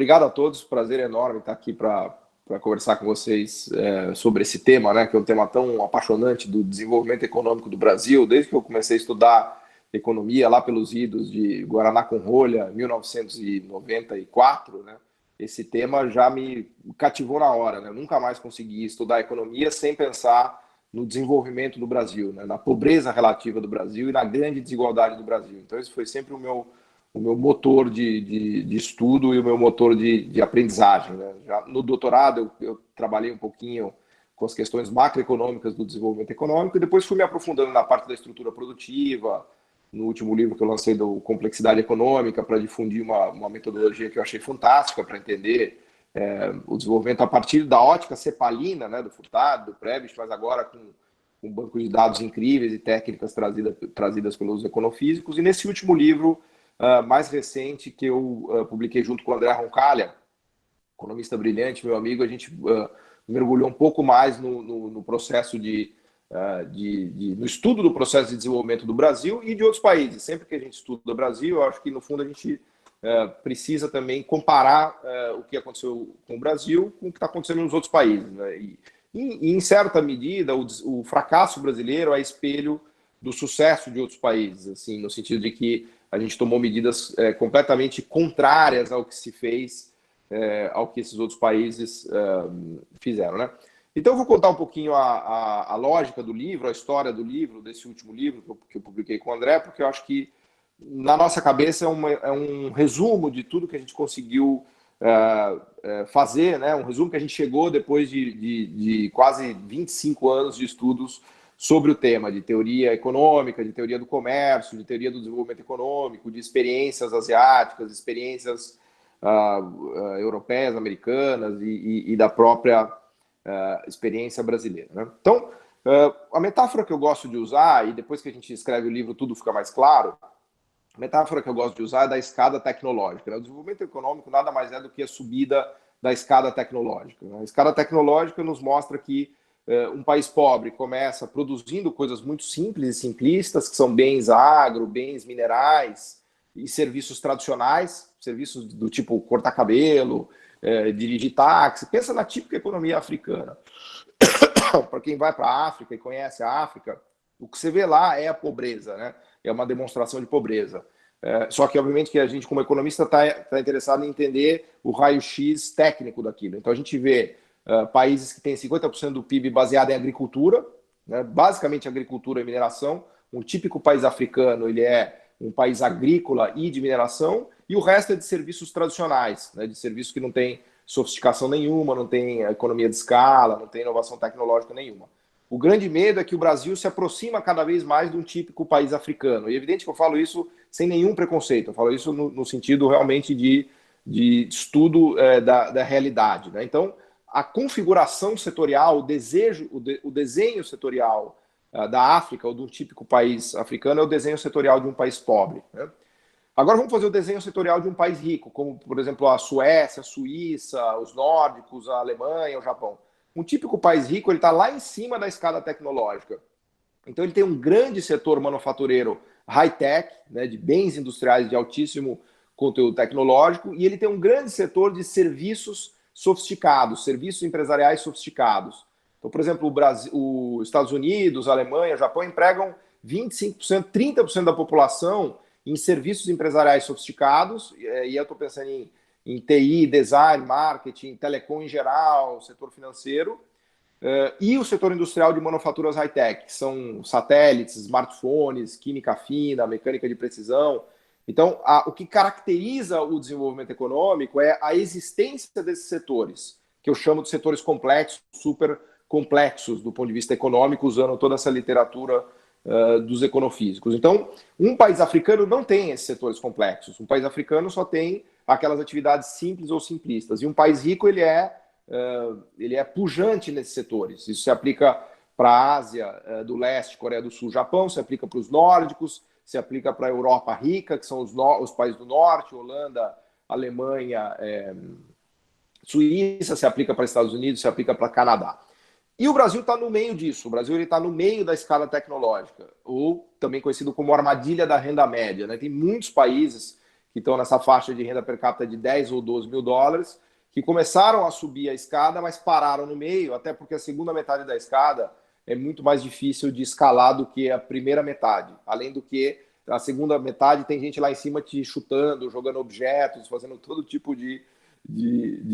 obrigado a todos, prazer enorme estar aqui para conversar com vocês sobre esse tema, né, que é um tema tão apaixonante do desenvolvimento econômico do Brasil. Desde que eu comecei a estudar economia lá pelos idos de Guaraná com rolha, 1994, né, esse tema já me cativou na hora, né? Eu nunca mais consegui estudar economia sem pensar no desenvolvimento do Brasil, né, na pobreza relativa do Brasil e na grande desigualdade do Brasil. Então esse foi sempre o meu motor de estudo e o meu motor de aprendizagem, né? Já no doutorado eu trabalhei um pouquinho com as questões macroeconômicas do desenvolvimento econômico e depois fui me aprofundando na parte da estrutura produtiva, no último livro que eu lancei do Complexidade Econômica, para difundir uma metodologia que eu achei fantástica para entender o desenvolvimento a partir da ótica cepalina, né, do Furtado, do Prebisch, mas agora com um banco de dados incríveis e técnicas trazidas pelos econofísicos. E nesse último livro, mais recente, que eu publiquei junto com o André Roncalha, economista brilhante, meu amigo, a gente mergulhou um pouco mais no processo no estudo do processo de desenvolvimento do Brasil e de outros países. Sempre que a gente estuda o Brasil, eu acho que, no fundo, a gente precisa também comparar o que aconteceu com o Brasil com o que está acontecendo nos outros países, né? E, em certa medida, o fracasso brasileiro é espelho do sucesso de outros países, assim, no sentido de que a gente tomou medidas completamente contrárias ao que se fez, ao que esses outros países fizeram, né? Então eu vou contar um pouquinho a lógica do livro, a história do livro, desse último livro que eu publiquei com o André, porque eu acho que na nossa cabeça é um resumo de tudo que a gente conseguiu fazer, né? Um resumo que a gente chegou depois de quase 25 anos de estudos sobre o tema, de teoria econômica, de teoria do comércio, de teoria do desenvolvimento econômico, de experiências asiáticas, experiências europeias, americanas e da própria experiência brasileira, né? Então, a metáfora que eu gosto de usar, e depois que a gente escreve o livro tudo fica mais claro, a metáfora que eu gosto de usar é da escada tecnológica, né? O desenvolvimento econômico nada mais é do que a subida da escada tecnológica, né? A escada tecnológica nos mostra que um país pobre começa produzindo coisas muito simples e simplistas, que são bens agro, bens minerais e serviços tradicionais, serviços do tipo cortar cabelo, dirigir táxi. Pensa na típica economia africana. Para quem vai para a África e conhece a África, o que você vê lá é a pobreza, né? É uma demonstração de pobreza. Só que, obviamente, que a gente, como economista, está interessado em entender o raio-x técnico daquilo. Então, a gente vê países que têm 50% do PIB baseado em agricultura, né? Basicamente agricultura e mineração. Um típico país africano, ele é um país agrícola e de mineração, e o resto é de serviços tradicionais, né? De serviços que não tem sofisticação nenhuma, não tem economia de escala, não tem inovação tecnológica nenhuma. O grande medo é que o Brasil se aproxima cada vez mais de um típico país africano. E é evidente que eu falo isso sem nenhum preconceito, eu falo isso no sentido realmente de estudo da realidade, né? Então, a configuração setorial, o desenho setorial da África, ou de um típico país africano, é o desenho setorial de um país pobre, né? Agora vamos fazer o desenho setorial de um país rico, como, por exemplo, a Suécia, a Suíça, os nórdicos, a Alemanha, o Japão. Um típico país rico, ele está lá em cima da escada tecnológica. Então, ele tem um grande setor manufatureiro high-tech, né, de bens industriais de altíssimo conteúdo tecnológico, e ele tem um grande setor de serviços sofisticados, serviços empresariais sofisticados. Então, por exemplo, o Brasil, os Estados Unidos, a Alemanha, o Japão empregam 25%, 30% da população em serviços empresariais sofisticados, e eu estou pensando em TI, design, marketing, telecom em geral, setor financeiro, e o setor industrial de manufaturas high-tech, que são satélites, smartphones, química fina, mecânica de precisão. Então, o que caracteriza o desenvolvimento econômico é a existência desses setores, que eu chamo de setores complexos, super complexos do ponto de vista econômico, usando toda essa literatura dos econofísicos. Então, um país africano não tem esses setores complexos. Um país africano só tem aquelas atividades simples ou simplistas. E um país rico, ele é pujante nesses setores. Isso se aplica para a Ásia do Leste, Coreia do Sul, Japão, se aplica para os nórdicos, se aplica para a Europa rica, que são os países do Norte, Holanda, Alemanha, Suíça, se aplica para Estados Unidos, se aplica para Canadá. E o Brasil está no meio disso. O Brasil está no meio da escala tecnológica, ou também conhecido como armadilha da renda média, né? Tem muitos países que estão nessa faixa de renda per capita de 10 ou 12 mil dólares, que começaram a subir a escada, mas pararam no meio, até porque a segunda metade da escada é muito mais difícil de escalar do que a primeira metade. Além do que a segunda metade tem gente lá em cima te chutando, jogando objetos, fazendo todo tipo de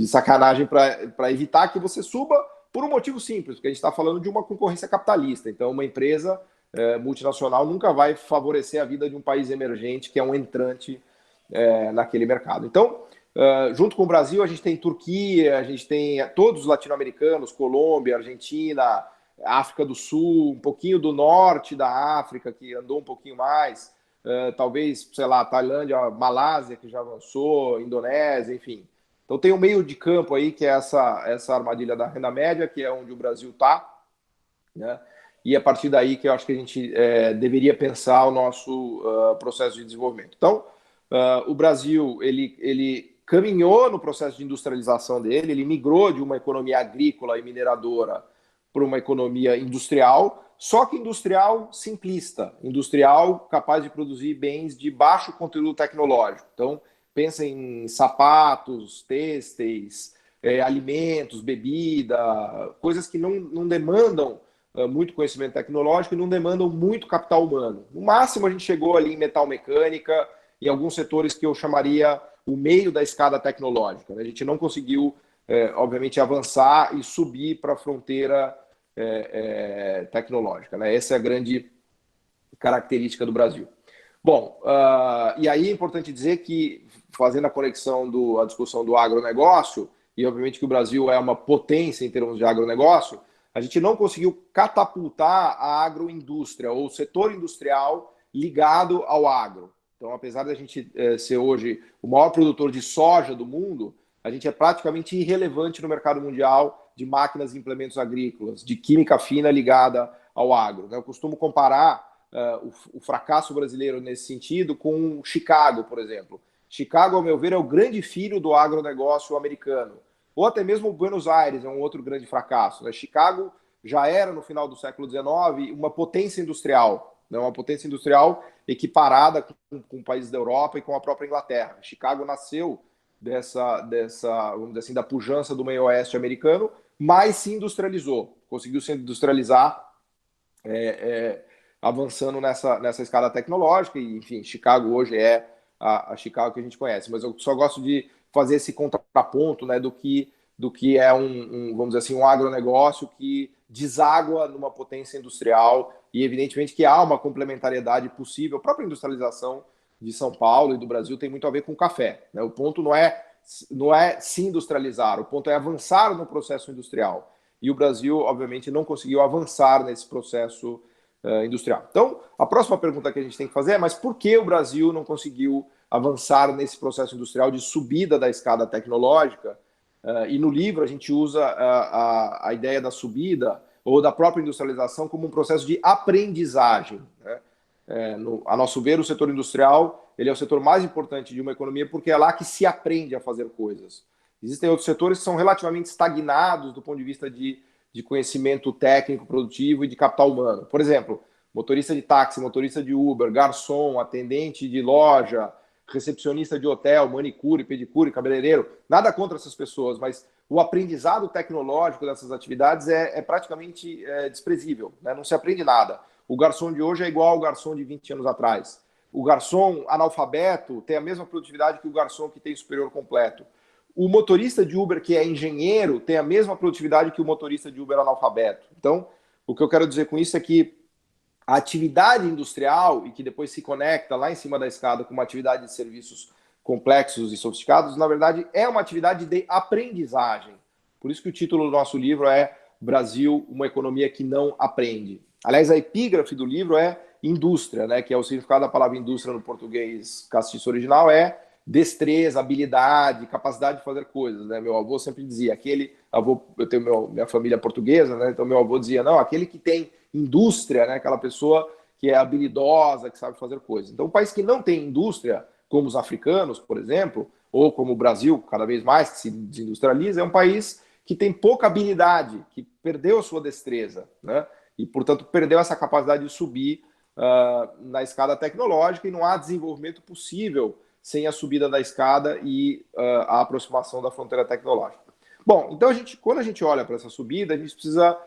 sacanagem para evitar que você suba por um motivo simples, porque a gente está falando de uma concorrência capitalista. Então, uma empresa multinacional nunca vai favorecer a vida de um país emergente que é um entrante naquele mercado. Então, junto com o Brasil, a gente tem Turquia, a gente tem todos os latino-americanos, Colômbia, Argentina, África do Sul, um pouquinho do norte da África, que andou um pouquinho mais, talvez, sei lá, Tailândia, Malásia, que já avançou, Indonésia, enfim. Então tem um meio de campo aí, que é essa armadilha da renda média, que é onde o Brasil está, né? E a partir daí que eu acho que a gente deveria pensar o nosso processo de desenvolvimento. Então, o Brasil, ele caminhou no processo de industrialização dele, ele migrou de uma economia agrícola e mineradora para uma economia industrial, só que industrial simplista, industrial capaz de produzir bens de baixo conteúdo tecnológico. Então, pensa em sapatos, têxteis, alimentos, bebida, coisas que não demandam muito conhecimento tecnológico e não demandam muito capital humano. No máximo, a gente chegou ali em metal mecânica, em alguns setores que eu chamaria o meio da escada tecnológica. A gente não conseguiu, obviamente, avançar e subir para a fronteira tecnológica. Essa é a grande característica do Brasil. Bom, e aí é importante dizer que, fazendo a conexão a discussão do agronegócio, e obviamente que o Brasil é uma potência em termos de agronegócio, a gente não conseguiu catapultar a agroindústria, ou o setor industrial ligado ao agro. Então, apesar de a gente ser hoje o maior produtor de soja do mundo, a gente é praticamente irrelevante no mercado mundial de máquinas e implementos agrícolas, de química fina ligada ao agro. Eu costumo comparar o fracasso brasileiro nesse sentido com Chicago, por exemplo. Chicago, ao meu ver, é o grande filho do agronegócio americano. Ou até mesmo Buenos Aires é um outro grande fracasso. Chicago já era, no final do século XIX, uma potência industrial, uma potência industrial equiparada com países da Europa e com a própria Inglaterra. Chicago nasceu vamos dizer assim, da pujança do meio oeste americano, mas se industrializou, conseguiu se industrializar avançando nessa escala tecnológica, e enfim, Chicago hoje é a Chicago que a gente conhece, mas eu só gosto de fazer esse contraponto, do que é vamos dizer assim, um agronegócio que deságua numa potência industrial, e evidentemente que há uma complementariedade possível. A própria industrialização de São Paulo e do Brasil tem muito a ver com o café. O ponto não é se industrializar, o ponto é avançar no processo industrial. E o Brasil, obviamente, não conseguiu avançar nesse processo industrial. Então, a próxima pergunta que a gente tem que fazer é: mas por que o Brasil não conseguiu avançar nesse processo industrial de subida da escada tecnológica? E no livro a gente usa a ideia da subida ou da própria industrialização como um processo de aprendizagem. A nosso ver, o setor industrial ele é o setor mais importante de uma economia porque é lá que se aprende a fazer coisas. Existem outros setores que são relativamente estagnados do ponto de vista de conhecimento técnico, produtivo e de capital humano. Por exemplo, motorista de táxi, motorista de Uber, garçom, atendente de loja, recepcionista de hotel, manicure, pedicure, cabeleireiro. Nada contra essas pessoas, mas o aprendizado tecnológico dessas atividades é praticamente desprezível. Não se aprende nada. O garçom de hoje é igual ao garçom de 20 anos atrás. O garçom analfabeto tem a mesma produtividade que o garçom que tem superior completo. O motorista de Uber que é engenheiro tem a mesma produtividade que o motorista de Uber analfabeto. Então, o que eu quero dizer com isso é que a atividade industrial, e que depois se conecta lá em cima da escada com uma atividade de serviços complexos e sofisticados, na verdade é uma atividade de aprendizagem. Por isso que o título do nosso livro é Brasil, uma economia que não aprende. Aliás, a epígrafe do livro é indústria, que é o significado da palavra indústria no português castiço original, é destreza, habilidade, capacidade de fazer coisas. Meu avô sempre dizia, eu tenho minha família portuguesa, então meu avô dizia, não, aquele que tem indústria, aquela pessoa que é habilidosa, que sabe fazer coisas. Então, um país que não tem indústria, como os africanos, por exemplo, ou como o Brasil, cada vez mais, que se desindustrializa, é um país que tem pouca habilidade, que perdeu a sua destreza, e, portanto, perdeu essa capacidade de subir na escada tecnológica, e não há desenvolvimento possível sem a subida da escada e a aproximação da fronteira tecnológica. Bom, então quando a gente olha para essa subida, a gente precisa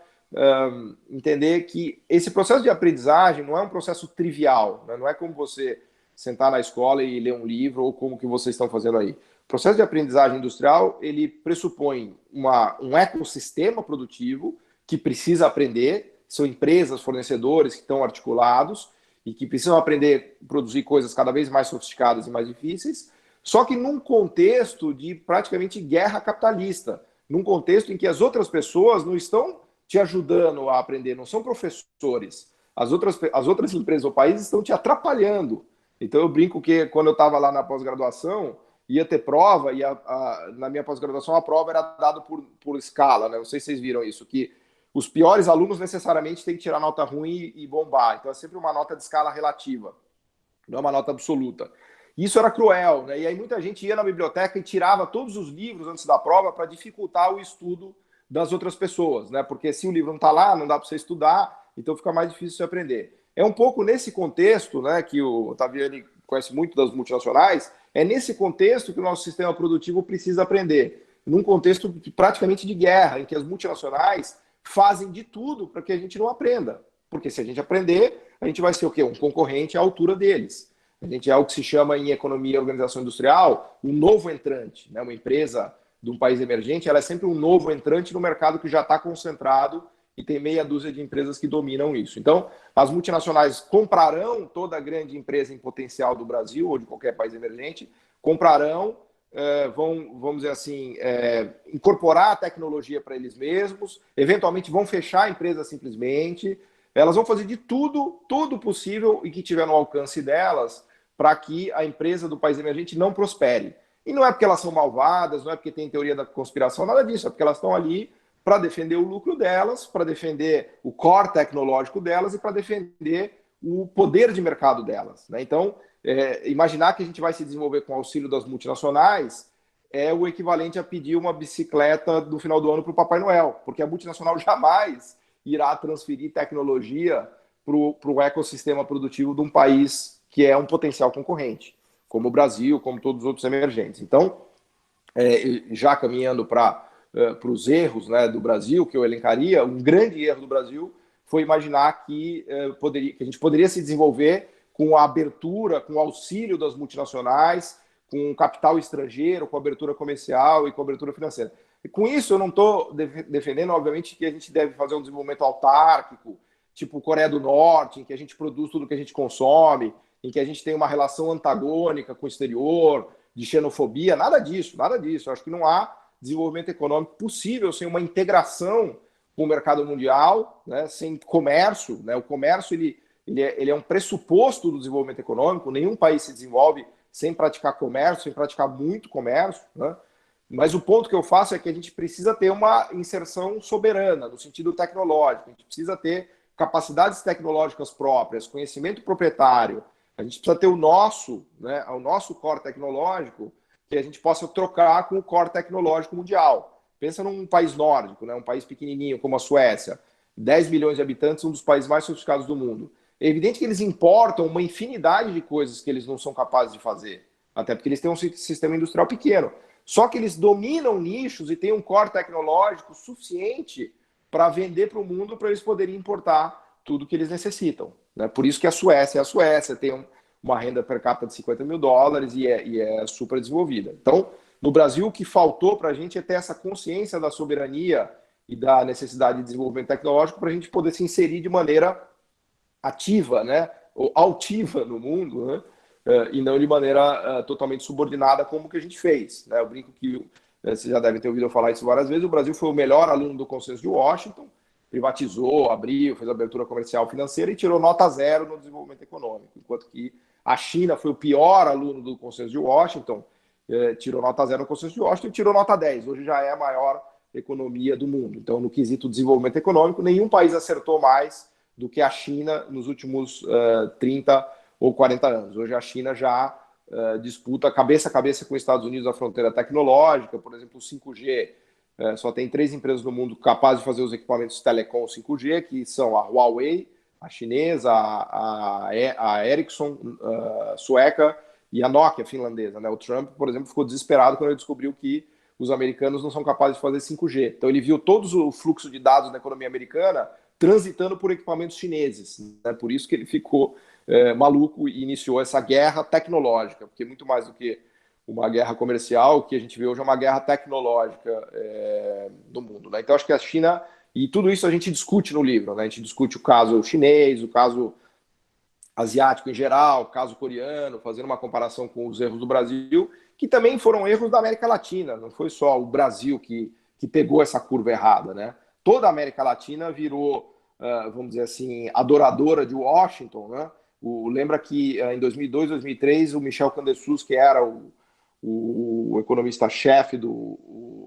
entender que esse processo de aprendizagem não é um processo trivial, né? Não é como você sentar na escola e ler um livro ou como que vocês estão fazendo aí. O processo de aprendizagem industrial, ele pressupõe um ecossistema produtivo que precisa aprender, são empresas, fornecedores que estão articulados e que precisam aprender a produzir coisas cada vez mais sofisticadas e mais difíceis, só que num contexto de praticamente guerra capitalista, num contexto em que as outras pessoas não estão te ajudando a aprender, não são professores. As outras empresas ou países estão te atrapalhando. Então eu brinco que quando eu estava lá na pós-graduação, ia ter prova, e na minha pós-graduação a prova era dada por escala, né? Não sei se vocês viram isso, que os piores alunos necessariamente têm que tirar nota ruim e bombar. Então é sempre uma nota de escala relativa, não é uma nota absoluta. Isso era cruel, né? E aí muita gente ia na biblioteca e tirava todos os livros antes da prova para dificultar o estudo das outras pessoas, né? Porque se o livro não está lá, não dá para você estudar, então fica mais difícil de aprender. É um pouco nesse contexto, né, que o Taviani conhece muito das multinacionais, é nesse contexto que o nosso sistema produtivo precisa aprender. Num contexto praticamente de guerra, em que as multinacionais fazem de tudo para que a gente não aprenda. Porque se a gente aprender, a gente vai ser o quê? Um concorrente à altura deles. A gente é o que se chama em economia e organização industrial um novo entrante, né? Uma empresa de um país emergente, ela é sempre um novo entrante no mercado que já está concentrado e tem meia dúzia de empresas que dominam isso. Então, as multinacionais comprarão toda a grande empresa em potencial do Brasil ou de qualquer país emergente, comprarão, vamos dizer assim, incorporar a tecnologia para eles mesmos, eventualmente vão fechar a empresa simplesmente, elas vão fazer de tudo possível e que tiver no alcance delas para que a empresa do país emergente não prospere. E não é porque elas são malvadas, não é porque tem teoria da conspiração, nada disso, é porque elas estão ali para defender o lucro delas, para defender o core tecnológico delas e para defender o poder de mercado delas, né? Então, imaginar que a gente vai se desenvolver com o auxílio das multinacionais é o equivalente a pedir uma bicicleta no final do ano para o Papai Noel, porque a multinacional jamais irá transferir tecnologia para o ecossistema produtivo de um país que é um potencial concorrente, como o Brasil, como todos os outros emergentes. Então, já caminhando para os erros, né, do Brasil, que eu elencaria, um grande erro do Brasil foi imaginar que a gente poderia se desenvolver com a abertura, com o auxílio das multinacionais, com capital estrangeiro, com abertura comercial e com abertura financeira. E com isso, eu não estou defendendo, obviamente, que a gente deve fazer um desenvolvimento autárquico, tipo Coreia do Norte, em que a gente produz tudo que a gente consome, em que a gente tem uma relação antagônica com o exterior, de xenofobia, nada disso, nada disso. Eu acho que não há desenvolvimento econômico possível sem uma integração com o mercado mundial, né, sem comércio, né? O comércio ele é um pressuposto do desenvolvimento econômico. Nenhum país se desenvolve sem praticar comércio, sem praticar muito comércio, né? Mas o ponto que eu faço é que a gente precisa ter uma inserção soberana, no sentido tecnológico. A gente precisa ter capacidades tecnológicas próprias, conhecimento proprietário. A gente precisa ter o nosso core tecnológico, que a gente possa trocar com o core tecnológico mundial. Pensa num país nórdico, né? Um país pequenininho como a Suécia, 10 milhões de habitantes, um dos países mais sofisticados do mundo. É evidente que eles importam uma infinidade de coisas que eles não são capazes de fazer, até porque eles têm um sistema industrial pequeno. Só que eles dominam nichos e têm um core tecnológico suficiente para vender para o mundo, para eles poderem importar tudo que eles necessitam, né? Por isso que a Suécia tem uma renda per capita de $50 mil e é super desenvolvida. Então, no Brasil, o que faltou para a gente é ter essa consciência da soberania e da necessidade de desenvolvimento tecnológico para a gente poder se inserir de maneira ativa, né? Ou altiva no mundo, né? E não de maneira totalmente subordinada como que a gente fez, né? Eu brinco que, vocês já devem ter ouvido eu falar isso várias vezes, o Brasil foi o melhor aluno do Consenso de Washington, privatizou, abriu, fez abertura comercial financeira e tirou nota zero no desenvolvimento econômico, enquanto que a China foi o pior aluno do Consenso de Washington, tirou nota zero no Consenso de Washington e tirou nota 10. Hoje já é a maior economia do mundo. Então, no quesito desenvolvimento econômico, nenhum país acertou mais do que a China nos últimos 30 ou 40 anos. Hoje a China já disputa cabeça a cabeça com os Estados Unidos a fronteira tecnológica. Por exemplo, o 5G, só tem 3 empresas no mundo capazes de fazer os equipamentos telecom 5G, que são a Huawei, a chinesa, a Ericsson, sueca, e a Nokia finlandesa, né? O Trump, por exemplo, ficou desesperado quando ele descobriu que os americanos não são capazes de fazer 5G. Então ele viu todo o fluxo de dados da economia americana transitando por equipamentos chineses, né? Por isso que ele ficou maluco e iniciou essa guerra tecnológica, porque muito mais do que uma guerra comercial, o que a gente vê hoje é uma guerra tecnológica do mundo, né? Então acho que a China, e tudo isso a gente discute no livro, né? A gente discute o caso chinês, o caso asiático em geral, o caso coreano, fazendo uma comparação com os erros do Brasil, que também foram erros da América Latina, não foi só o Brasil que pegou essa curva errada, né? Toda a América Latina virou, vamos dizer assim, adoradora de Washington, né? Lembra que em 2002, 2003, o Michel Candesus, que era o economista-chefe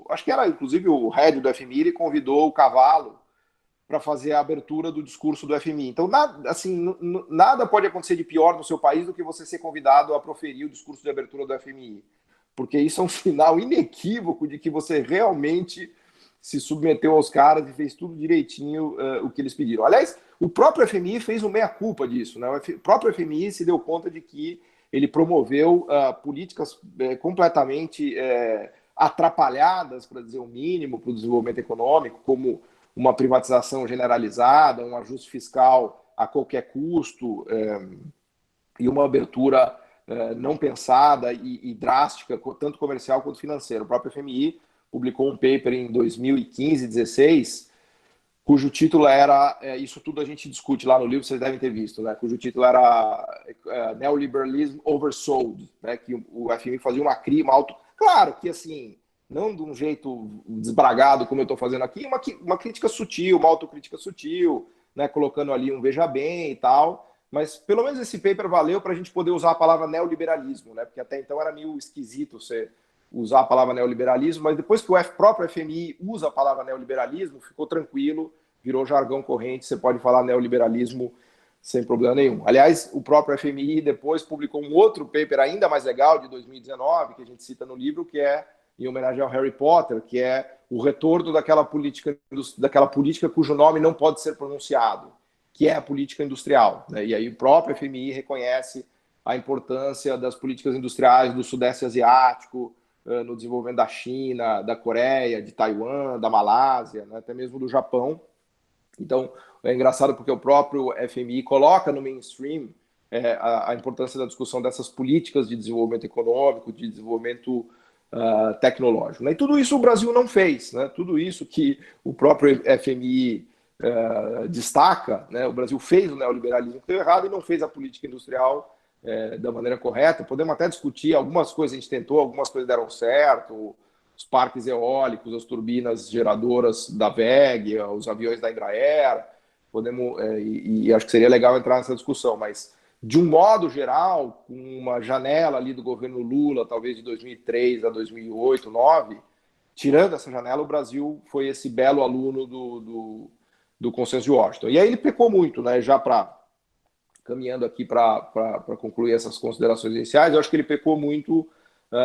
acho que era inclusive o head do FMI, ele convidou o Cavalo para fazer a abertura do discurso do FMI. Então, nada, assim, nada pode acontecer de pior no seu país do que você ser convidado a proferir o discurso de abertura do FMI, porque isso é um sinal inequívoco de que você realmente se submeteu aos caras e fez tudo direitinho o que eles pediram. Aliás, o próprio FMI fez uma meia-culpa disso, né? O próprio FMI se deu conta de que ele promoveu políticas completamente atrapalhadas, para dizer o mínimo, para o desenvolvimento econômico, como uma privatização generalizada, um ajuste fiscal a qualquer custo e uma abertura não pensada e drástica, tanto comercial quanto financeira. O próprio FMI publicou um paper em 2015, 16, cujo título era, isso tudo a gente discute lá no livro, vocês devem ter visto, né? Cujo título era Neoliberalism Oversold, né? Que o FMI fazia uma auto... Claro que, assim, não de um jeito desbragado como eu estou fazendo aqui, uma crítica sutil, uma autocrítica sutil, né? Colocando ali um veja bem e tal, mas pelo menos esse paper valeu para a gente poder usar a palavra neoliberalismo, né? Porque até então era meio esquisito você usar a palavra neoliberalismo, mas depois que o próprio FMI usa a palavra neoliberalismo, ficou tranquilo, virou jargão corrente, você pode falar neoliberalismo sem problema nenhum. Aliás, o próprio FMI depois publicou um outro paper ainda mais legal, de 2019, que a gente cita no livro, que é em homenagem ao Harry Potter, que é o retorno daquela política cujo nome não pode ser pronunciado, que é a política industrial, né? E aí o próprio FMI reconhece a importância das políticas industriais do Sudeste Asiático, no desenvolvimento da China, da Coreia, de Taiwan, da Malásia, né, até mesmo do Japão. Então, é engraçado porque o próprio FMI coloca no mainstream a importância da discussão dessas políticas de desenvolvimento econômico, de desenvolvimento tecnológico. Né? E tudo isso o Brasil não fez, né? Tudo isso que o próprio FMI destaca, né? O Brasil fez o neoliberalismo que deu errado e não fez a política industrial da maneira correta. Podemos até discutir, algumas coisas a gente tentou, algumas coisas deram certo, os parques eólicos, as turbinas geradoras da WEG, os aviões da Embraer, podemos, e acho que seria legal entrar nessa discussão, mas de um modo geral, com uma janela ali do governo Lula, talvez de 2003 a 2008, 2009, tirando essa janela, o Brasil foi esse belo aluno do Consenso de Washington. E aí ele pecou muito, né, já caminhando aqui para concluir essas considerações iniciais, eu acho que ele pecou muito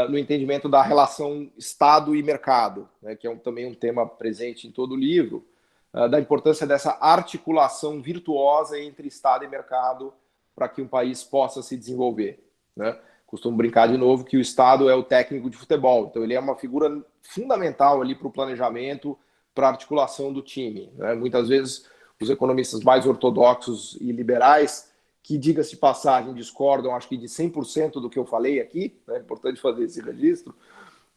no entendimento da relação Estado e mercado, né, que é também um tema presente em todo o livro, da importância dessa articulação virtuosa entre Estado e mercado para que um país possa se desenvolver, né? Costumo brincar de novo que o Estado é o técnico de futebol, então ele é uma figura fundamental ali para o planejamento, para a articulação do time, né? Muitas vezes os economistas mais ortodoxos e liberais, que, diga-se de passagem, discordam, acho que de 100% do que eu falei aqui, né? É importante fazer esse registro.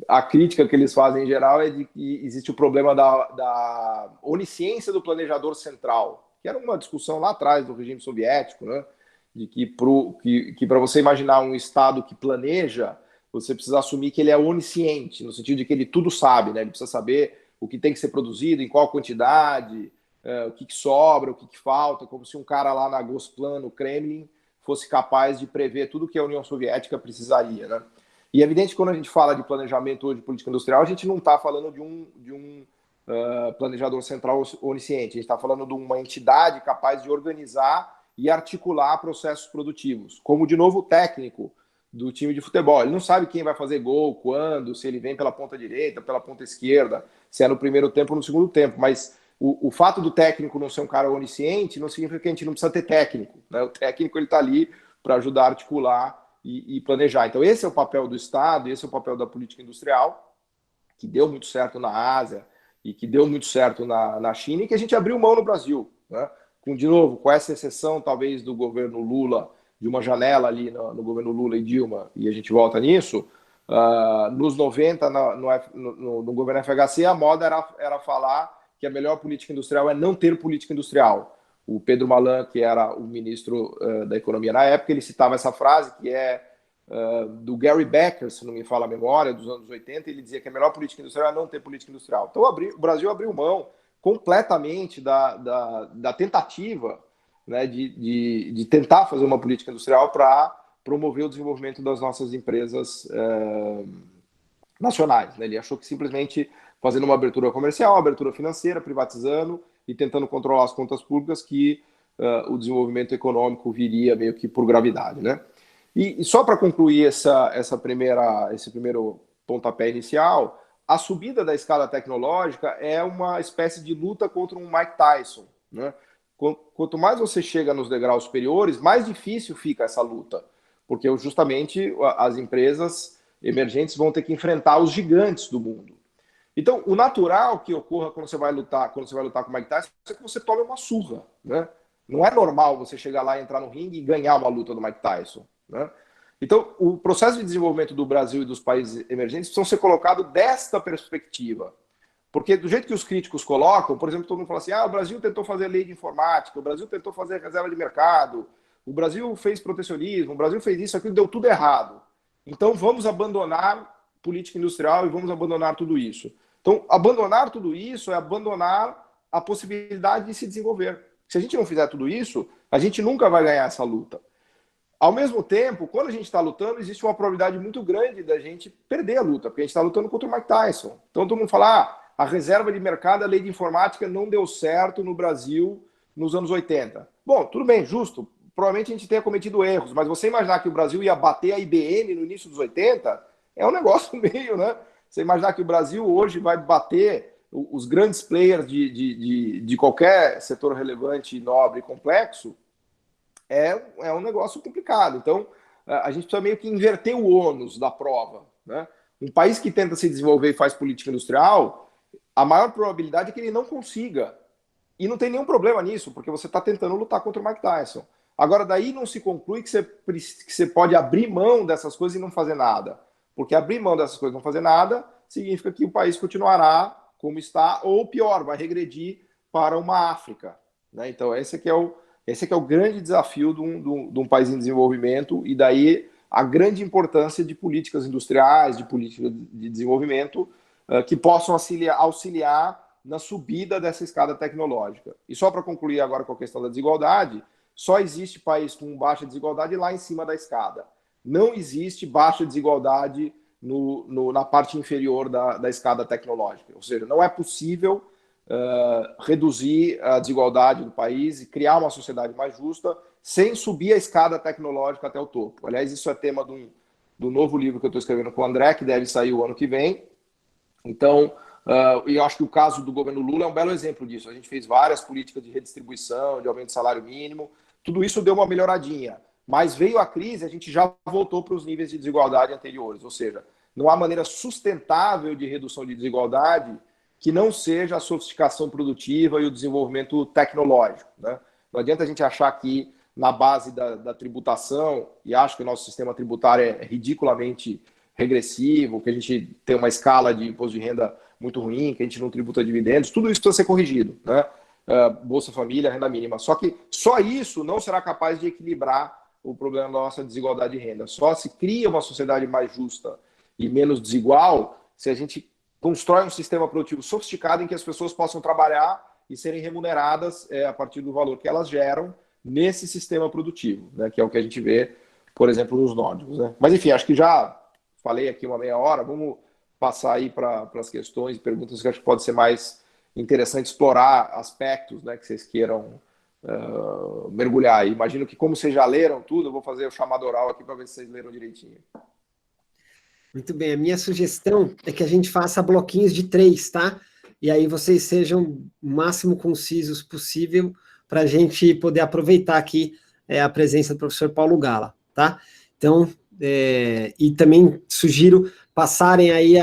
A crítica que eles fazem em geral é de que existe o problema da onisciência do planejador central, que era uma discussão lá atrás do regime soviético, né? De que para você imaginar um Estado que planeja, você precisa assumir que ele é onisciente, no sentido de que ele tudo sabe, né? Ele precisa saber o que tem que ser produzido, em qual quantidade, o que sobra, o que falta, como se um cara lá na Gosplan, no Kremlin, fosse capaz de prever tudo que a União Soviética precisaria, né? E é evidente que quando a gente fala de planejamento hoje de política industrial, a gente não está falando de um planejador central onisciente, a gente está falando de uma entidade capaz de organizar e articular processos produtivos, como, de novo, o técnico do time de futebol. Ele não sabe quem vai fazer gol, quando, se ele vem pela ponta direita, pela ponta esquerda, se é no primeiro tempo ou no segundo tempo, mas o fato do técnico não ser um cara onisciente não significa que a gente não precisa ter técnico, né? O técnico está ali para ajudar a articular e planejar. Então, esse é o papel do Estado, esse é o papel da política industrial, que deu muito certo na Ásia e que deu muito certo na China, e que a gente abriu mão no Brasil, né? De novo, com essa exceção, talvez, do governo Lula, de uma janela ali no governo Lula e Dilma, e a gente volta nisso, nos 90, no governo FHC, a moda era falar que a melhor política industrial é não ter política industrial. O Pedro Malan, que era o ministro da Economia na época, ele citava essa frase, que é do Gary Becker, se não me fala a memória, dos anos 80, ele dizia que a melhor política industrial é não ter política industrial. Então, o Brasil abriu mão completamente da tentativa, né, de tentar fazer uma política industrial para promover o desenvolvimento das nossas empresas nacionais, né? Ele achou que simplesmente fazendo uma abertura comercial, uma abertura financeira, privatizando e tentando controlar as contas públicas, que o desenvolvimento econômico viria meio que por gravidade, né? E só para concluir esse primeiro pontapé inicial, a subida da escala tecnológica é uma espécie de luta contra um Mike Tyson, né? Quanto mais você chega nos degraus superiores, mais difícil fica essa luta, porque justamente as empresas emergentes vão ter que enfrentar os gigantes do mundo. Então, o natural que ocorra quando você vai lutar com o Mike Tyson é que você tome uma surra, né? Não é normal você chegar lá, entrar no ringue e ganhar uma luta do Mike Tyson, né? Então, o processo de desenvolvimento do Brasil e dos países emergentes precisam ser colocado desta perspectiva. Porque do jeito que os críticos colocam, por exemplo, todo mundo fala assim, o Brasil tentou fazer lei de informática, o Brasil tentou fazer reserva de mercado, o Brasil fez protecionismo, o Brasil fez isso, aquilo, deu tudo errado. Então, vamos abandonar política industrial e vamos abandonar tudo isso. Então, abandonar tudo isso é abandonar a possibilidade de se desenvolver. Se a gente não fizer tudo isso, a gente nunca vai ganhar essa luta. Ao mesmo tempo, quando a gente está lutando, existe uma probabilidade muito grande da gente perder a luta, porque a gente está lutando contra o Mike Tyson. Então, todo mundo fala, a reserva de mercado, a lei de informática não deu certo no Brasil nos anos 80. Bom, tudo bem, justo. Provavelmente a gente tenha cometido erros, mas você imaginar que o Brasil ia bater a IBM no início dos 80, é um negócio meio, né? Você imaginar que o Brasil hoje vai bater os grandes players de qualquer setor relevante, nobre e complexo, é um negócio complicado. Então, a gente precisa meio que inverter o ônus da prova, né? Um país que tenta se desenvolver e faz política industrial, a maior probabilidade é que ele não consiga. E não tem nenhum problema nisso, porque você está tentando lutar contra o Mike Tyson. Agora, daí não se conclui que você pode abrir mão dessas coisas e não fazer nada. Porque abrir mão dessas coisas e não fazer nada significa que o país continuará como está, ou pior, vai regredir para uma África, né? Então, esse aqui é o grande desafio de um país em desenvolvimento, e daí a grande importância de políticas industriais, de políticas de desenvolvimento, que possam auxiliar na subida dessa escada tecnológica. E só para concluir agora com a questão da desigualdade, só existe país com baixa desigualdade lá em cima da escada. Não existe baixa desigualdade na parte inferior da escada tecnológica. Ou seja, não é possível reduzir a desigualdade do país e criar uma sociedade mais justa sem subir a escada tecnológica até o topo. Aliás, isso é tema do novo livro que eu estou escrevendo com o André, que deve sair o ano que vem. Então, eu acho que o caso do governo Lula é um belo exemplo disso. A gente fez várias políticas de redistribuição, de aumento do salário mínimo, tudo isso deu uma melhoradinha. Mas veio a crise, a gente já voltou para os níveis de desigualdade anteriores. Ou seja, não há maneira sustentável de redução de desigualdade que não seja a sofisticação produtiva e o desenvolvimento tecnológico, né? Não adianta a gente achar que na base da tributação, e acho que o nosso sistema tributário é ridiculamente regressivo, que a gente tem uma escala de imposto de renda muito ruim, que a gente não tributa dividendos, tudo isso precisa ser corrigido, né? Bolsa Família, renda mínima. Só que só isso não será capaz de equilibrar o problema da nossa desigualdade de renda. Só se cria uma sociedade mais justa e menos desigual se a gente constrói um sistema produtivo sofisticado em que as pessoas possam trabalhar e serem remuneradas a partir do valor que elas geram nesse sistema produtivo, né? Que é o que a gente vê, por exemplo, nos nórdicos, né? Mas, enfim, acho que já falei aqui uma meia hora, vamos passar aí para as questões e perguntas que acho que pode ser mais interessante explorar aspectos, né, que vocês queiram mergulhar. Imagino que, como vocês já leram tudo, eu vou fazer o chamado oral aqui para ver se vocês leram direitinho. Muito bem, a minha sugestão é que a gente faça bloquinhos de 3, tá? E aí vocês sejam o máximo concisos possível para a gente poder aproveitar aqui a presença do professor Paulo Gala, tá? Então, e também sugiro passarem aí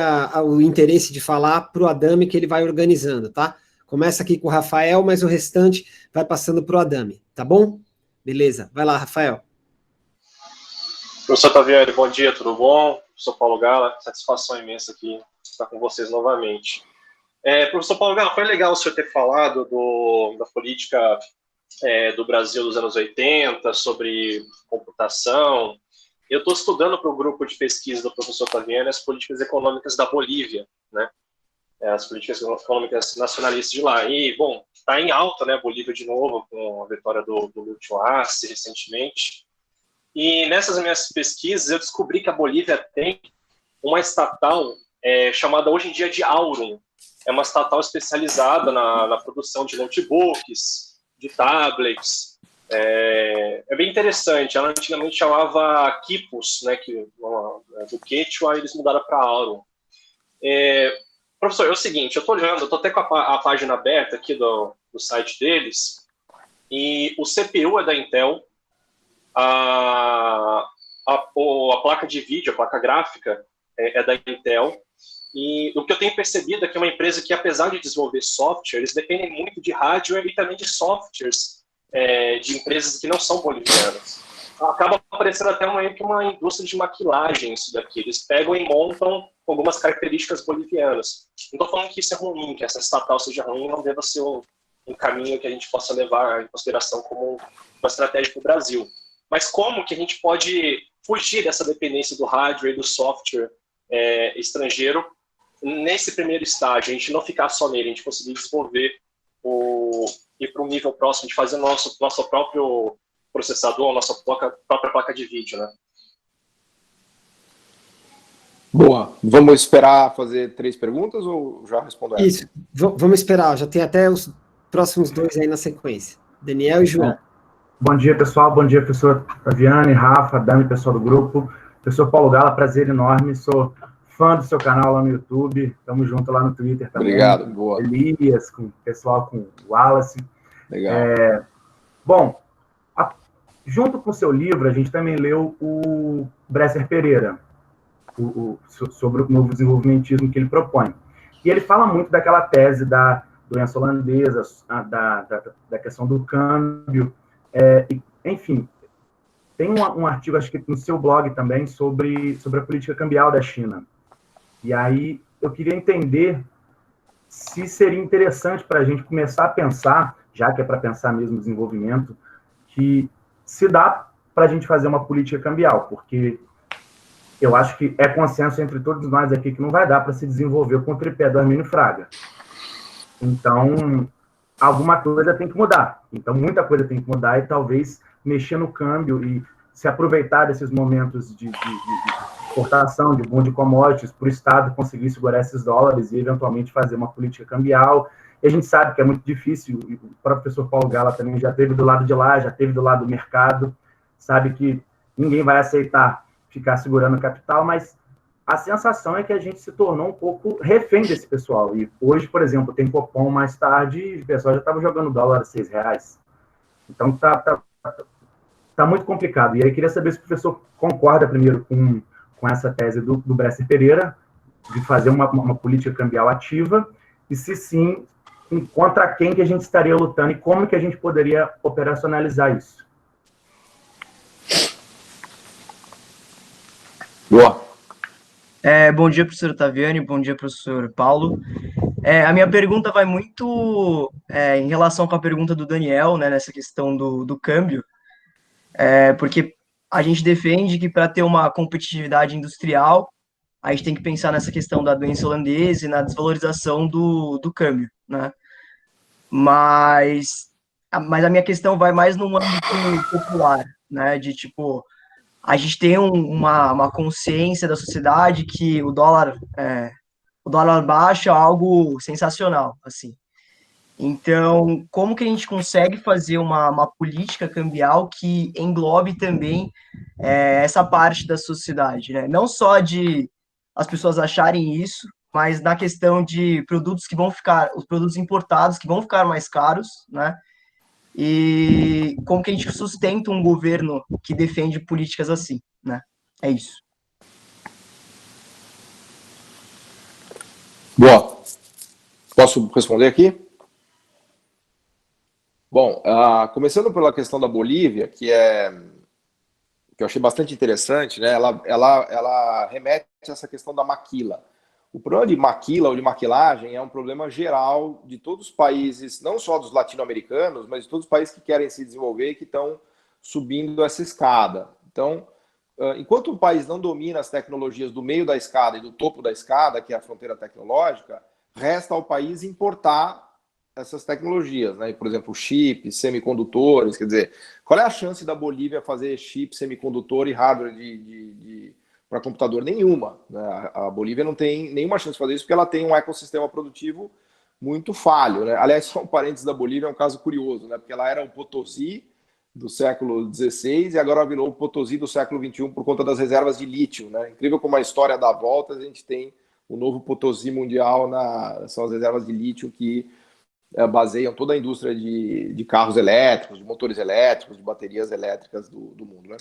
o interesse de falar para o Adame, que ele vai organizando, tá? Começa aqui com o Rafael, mas o restante vai passando para o Adame, tá bom? Beleza, vai lá, Rafael. Professor Taviani, bom dia, tudo bom? Professor Paulo Gala, satisfação imensa aqui estar com vocês novamente. Professor Paulo Gala, foi legal o senhor ter falado da política do Brasil dos anos 80, sobre computação. Eu estou estudando para o grupo de pesquisa do professor Taviani as políticas econômicas da Bolívia, né? As políticas econômicas nacionalistas de lá. E, bom, está em alta, né, a Bolívia de novo, com a vitória do Lúcio Arce recentemente. E nessas minhas pesquisas eu descobri que a Bolívia tem uma estatal chamada hoje em dia de Aurum. É uma estatal especializada na produção de notebooks, de tablets. É bem interessante. Ela antigamente chamava Quipus, né, do Quechua, eles mudaram para Aurum. Professor, é o seguinte, eu estou olhando, eu estou até com a página aberta aqui do site deles, e o CPU é da Intel, a placa de vídeo, a placa gráfica é da Intel, e o que eu tenho percebido é que é uma empresa que, apesar de desenvolver software, eles dependem muito de hardware e também de softwares de empresas que não são bolivianas. Acaba parecendo até uma indústria de maquilagem isso daqui. Eles pegam e montam algumas características bolivianas. Não estou falando que isso é ruim, que essa estatal seja ruim, não deva ser um caminho que a gente possa levar em consideração como uma estratégia para o Brasil. Mas como que a gente pode fugir dessa dependência do hardware e do software estrangeiro nesse primeiro estágio, a gente não ficar só nele, a gente conseguir desenvolver ir para um nível próximo de fazer nosso próprio processador, nossa própria placa de vídeo, né? Boa. Vamos esperar fazer 3 perguntas ou já responder? Isso, vamos esperar, já tem até os próximos 2 aí na sequência. Daniel e João. Bom dia, pessoal. Bom dia, professor Taviani, Rafa, Dami, pessoal do grupo. Professor Paulo Gala, prazer enorme. Sou fã do seu canal lá no YouTube. Estamos juntos lá no Twitter também. Obrigado, boa. Elias, com o pessoal, com o Wallace. Legal. Bom, junto com o seu livro, a gente também leu o Bresser Pereira, sobre o novo desenvolvimentismo que ele propõe. E ele fala muito daquela tese da doença holandesa, da questão do câmbio, enfim, tem um artigo, acho que no seu blog também, sobre a política cambial da China. E aí eu queria entender se seria interessante para a gente começar a pensar, já que é para pensar mesmo no desenvolvimento, que se dá para a gente fazer uma política cambial, porque eu acho que é consenso entre todos nós aqui que não vai dar para se desenvolver com o tripé do Armínio Fraga. Então, alguma coisa tem que mudar. Então, muita coisa tem que mudar e talvez mexer no câmbio e se aproveitar desses momentos de exportação, de boom de commodities, para o Estado conseguir segurar esses dólares e, eventualmente, fazer uma política cambial. E a gente sabe que é muito difícil, o próprio professor Paulo Gala também já esteve do lado de lá, já esteve do lado do mercado, sabe que ninguém vai aceitar ficar segurando o capital, mas a sensação é que a gente se tornou um pouco refém desse pessoal. E hoje, por exemplo, tem Copom mais tarde e o pessoal já estava jogando dólar a R$6. Então, tá muito complicado. E aí, queria saber se o professor concorda primeiro com essa tese do Bresser Pereira, de fazer uma política cambial ativa, e se sim, contra quem que a gente estaria lutando e como que a gente poderia operacionalizar isso. Boa. Bom dia, professor Taviani, bom dia, professor Paulo. A minha pergunta vai muito em relação com a pergunta do Daniel, né, nessa questão do câmbio, porque a gente defende que para ter uma competitividade industrial, a gente tem que pensar nessa questão da doença holandesa e na desvalorização do câmbio, né? Mas a minha questão vai mais no âmbito popular, né, de tipo, a gente tem uma consciência da sociedade que o dólar baixo é algo sensacional, assim. Então, como que a gente consegue fazer uma política cambial que englobe também essa parte da sociedade, né? Não só de as pessoas acharem isso, mas na questão de produtos que vão ficar, os produtos importados que vão ficar mais caros, né? E como que a gente sustenta um governo que defende políticas assim, né? É isso. Boa. Posso responder aqui? Bom, começando pela questão da Bolívia, que eu achei bastante interessante, né? Ela remete a essa questão da maquila. O problema de maquila ou de maquilagem é um problema geral de todos os países, não só dos latino-americanos, mas de todos os países que querem se desenvolver e que estão subindo essa escada. Então, enquanto o país não domina as tecnologias do meio da escada e do topo da escada, que é a fronteira tecnológica, resta ao país importar essas tecnologias, né? Por exemplo, chips, semicondutores, quer dizer, qual é a chance da Bolívia fazer chip, semicondutor e hardware para computador? Nenhuma, né? A Bolívia não tem nenhuma chance de fazer isso porque ela tem um ecossistema produtivo muito falho, né? Aliás, só um parênteses da Bolívia, é um caso curioso, né? Porque ela era o Potosí do século XVI e agora virou o Potosí do século XXI por conta das reservas de lítio, né? Incrível como a história dá voltas, a gente tem o novo Potosí mundial, são as reservas de lítio que baseiam toda a indústria de carros elétricos, de motores elétricos, de baterias elétricas do mundo, né?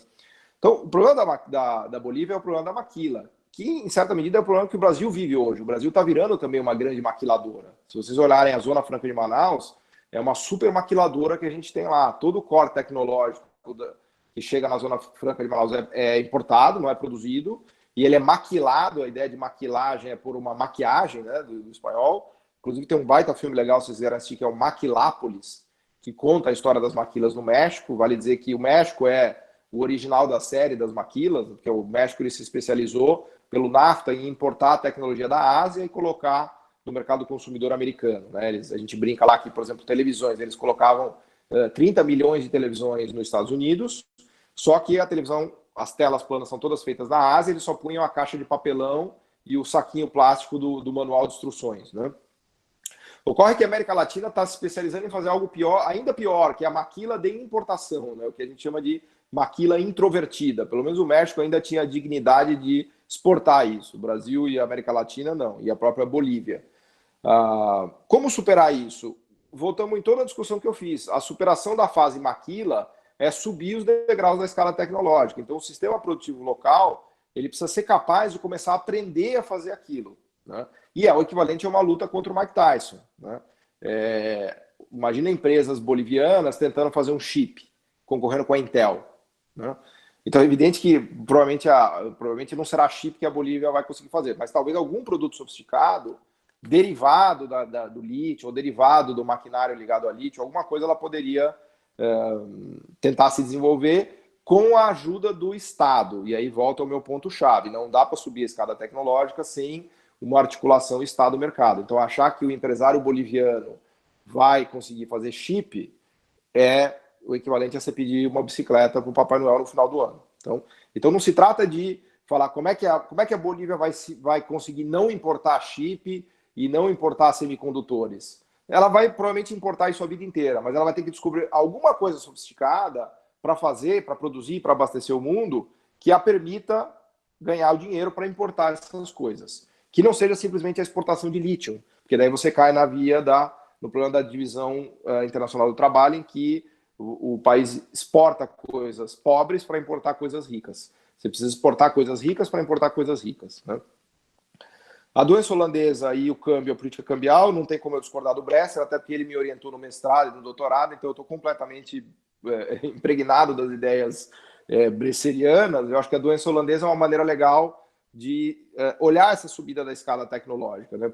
Então, o problema da Bolívia é o problema da maquila, que, em certa medida, é o problema que o Brasil vive hoje. O Brasil está virando também uma grande maquiladora. Se vocês olharem a Zona Franca de Manaus, é uma super maquiladora que a gente tem lá. Todo o core tecnológico que chega na Zona Franca de Manaus é importado, não é produzido, e ele é maquilado. A ideia de maquilagem é por uma maquiagem, né, do espanhol. Inclusive tem um baita filme legal, se vocês quiserem assistir, que é o Maquilápolis, que conta a história das maquilas no México. Vale dizer que o México é o original da série das maquilas, porque o México ele se especializou pelo NAFTA em importar a tecnologia da Ásia e colocar no mercado consumidor americano, né? A gente brinca lá que, por exemplo, televisões, eles colocavam 30 milhões de televisões nos Estados Unidos, só que a televisão, as telas planas são todas feitas na Ásia, eles só punham a caixa de papelão e o saquinho plástico do manual de instruções, né? Ocorre que a América Latina está se especializando em fazer algo pior, ainda pior, que é a maquila de importação, né? O que a gente chama de maquila introvertida. Pelo menos o México ainda tinha a dignidade de exportar isso. O Brasil e a América Latina não, e a própria Bolívia. Como superar isso? Voltamos em toda a discussão que eu fiz. A superação da fase maquila é subir os degraus da escala tecnológica. Então, o sistema produtivo local ele precisa ser capaz de começar a aprender a fazer aquilo, né? E é o equivalente a uma luta contra o Mike Tyson, né? Imagina empresas bolivianas tentando fazer um chip, concorrendo com a Intel, né? Então é evidente que provavelmente não será chip que a Bolívia vai conseguir fazer, mas talvez algum produto sofisticado, derivado do lítio, ou derivado do maquinário ligado a lítio, alguma coisa ela poderia tentar se desenvolver com a ajuda do Estado. E aí volta ao meu ponto-chave, não dá para subir a escada tecnológica sem uma articulação Estado-mercado. Então, achar que o empresário boliviano vai conseguir fazer chip é o equivalente a você pedir uma bicicleta para o Papai Noel no final do ano. Então não se trata de falar como é que a Bolívia vai conseguir não importar chip e não importar semicondutores. Ela vai provavelmente importar isso a vida inteira, mas ela vai ter que descobrir alguma coisa sofisticada para fazer, para produzir, para abastecer o mundo, que a permita ganhar o dinheiro para importar essas coisas. Que não seja simplesmente a exportação de lítio, porque daí você cai no problema da divisão internacional do trabalho, em que o país exporta coisas pobres para importar coisas ricas. Você precisa exportar coisas ricas para importar coisas ricas, né? A doença holandesa e o câmbio, a política cambial, não tem como eu discordar do Bresser, até porque ele me orientou no mestrado e no doutorado, então eu estou completamente impregnado das ideias bresserianas. Eu acho que a doença holandesa é uma maneira legal de olhar essa subida da escada tecnológica, né?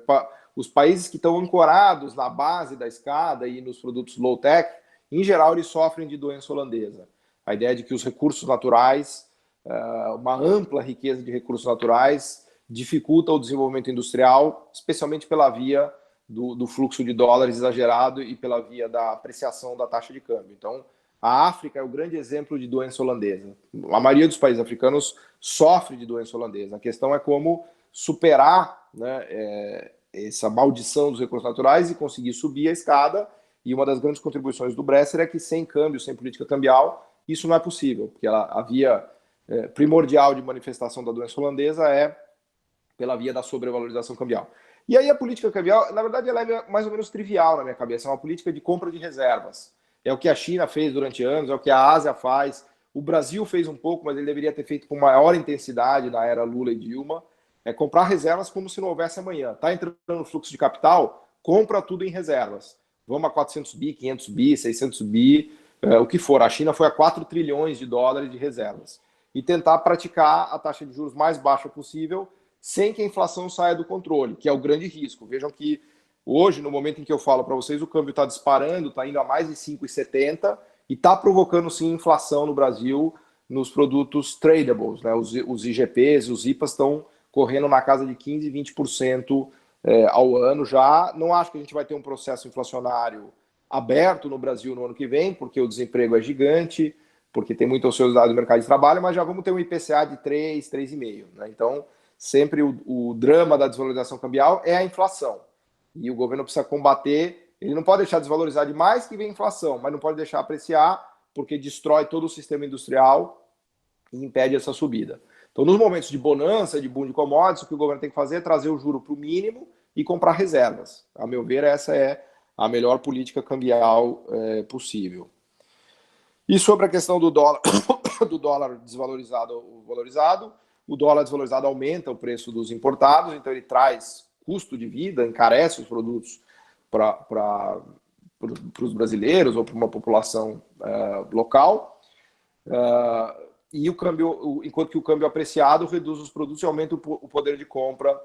Os países que estão ancorados na base da escada e nos produtos low-tech, em geral, eles sofrem de doença holandesa. A ideia de que os recursos naturais, uma ampla riqueza de recursos naturais, dificulta o desenvolvimento industrial, especialmente pela via do fluxo de dólares exagerado e pela via da apreciação da taxa de câmbio. Então, a África é o grande exemplo de doença holandesa. A maioria dos países africanos sofre de doença holandesa. A questão é como superar, né, essa maldição dos recursos naturais e conseguir subir a escada. E uma das grandes contribuições do Bresser é que sem câmbio, sem política cambial, isso não é possível, porque a via primordial de manifestação da doença holandesa é pela via da sobrevalorização cambial. E aí a política cambial, na verdade, ela é mais ou menos trivial na minha cabeça, é uma política de compra de reservas. É o que a China fez durante anos, é o que a Ásia faz. o Brasil fez um pouco, mas ele deveria ter feito com maior intensidade na era Lula e Dilma, é comprar reservas como se não houvesse amanhã. Está entrando no fluxo de capital, compra tudo em reservas. Vamos a 400 bi, 500 bi, 600 bi, o que for. A China foi a 4 trilhões de dólares de reservas. E tentar praticar a taxa de juros mais baixa possível, sem que a inflação saia do controle, que é o grande risco. Vejam que hoje, no momento em que eu falo para vocês, o câmbio está disparando, está indo a mais de 5,70 e está provocando, sim, inflação no Brasil nos produtos tradables, né? Os IGPs, os IPAs estão correndo na casa de 15%, 20% ao ano já. Não acho que a gente vai ter um processo inflacionário aberto no Brasil no ano que vem, porque o desemprego é gigante, porque tem muita ociosidade no mercado de trabalho, mas já vamos ter um IPCA de 3, 3,5%. Né? Então, sempre o drama da desvalorização cambial é a inflação. E o governo precisa combater, ele não pode deixar desvalorizar demais que vem inflação, mas não pode deixar apreciar, porque destrói todo o sistema industrial e impede essa subida. Então, nos momentos de bonança, de boom de commodities, o que o governo tem que fazer é trazer o juro para o mínimo e comprar reservas. A meu ver, essa é a melhor política cambial possível. E sobre a questão do dólar, do dólar desvalorizado ou valorizado, o dólar desvalorizado aumenta o preço dos importados, então ele traz custo de vida, encarece os produtos para os brasileiros ou para uma população local. E o câmbio, enquanto que o câmbio apreciado reduz os produtos e aumenta o poder de compra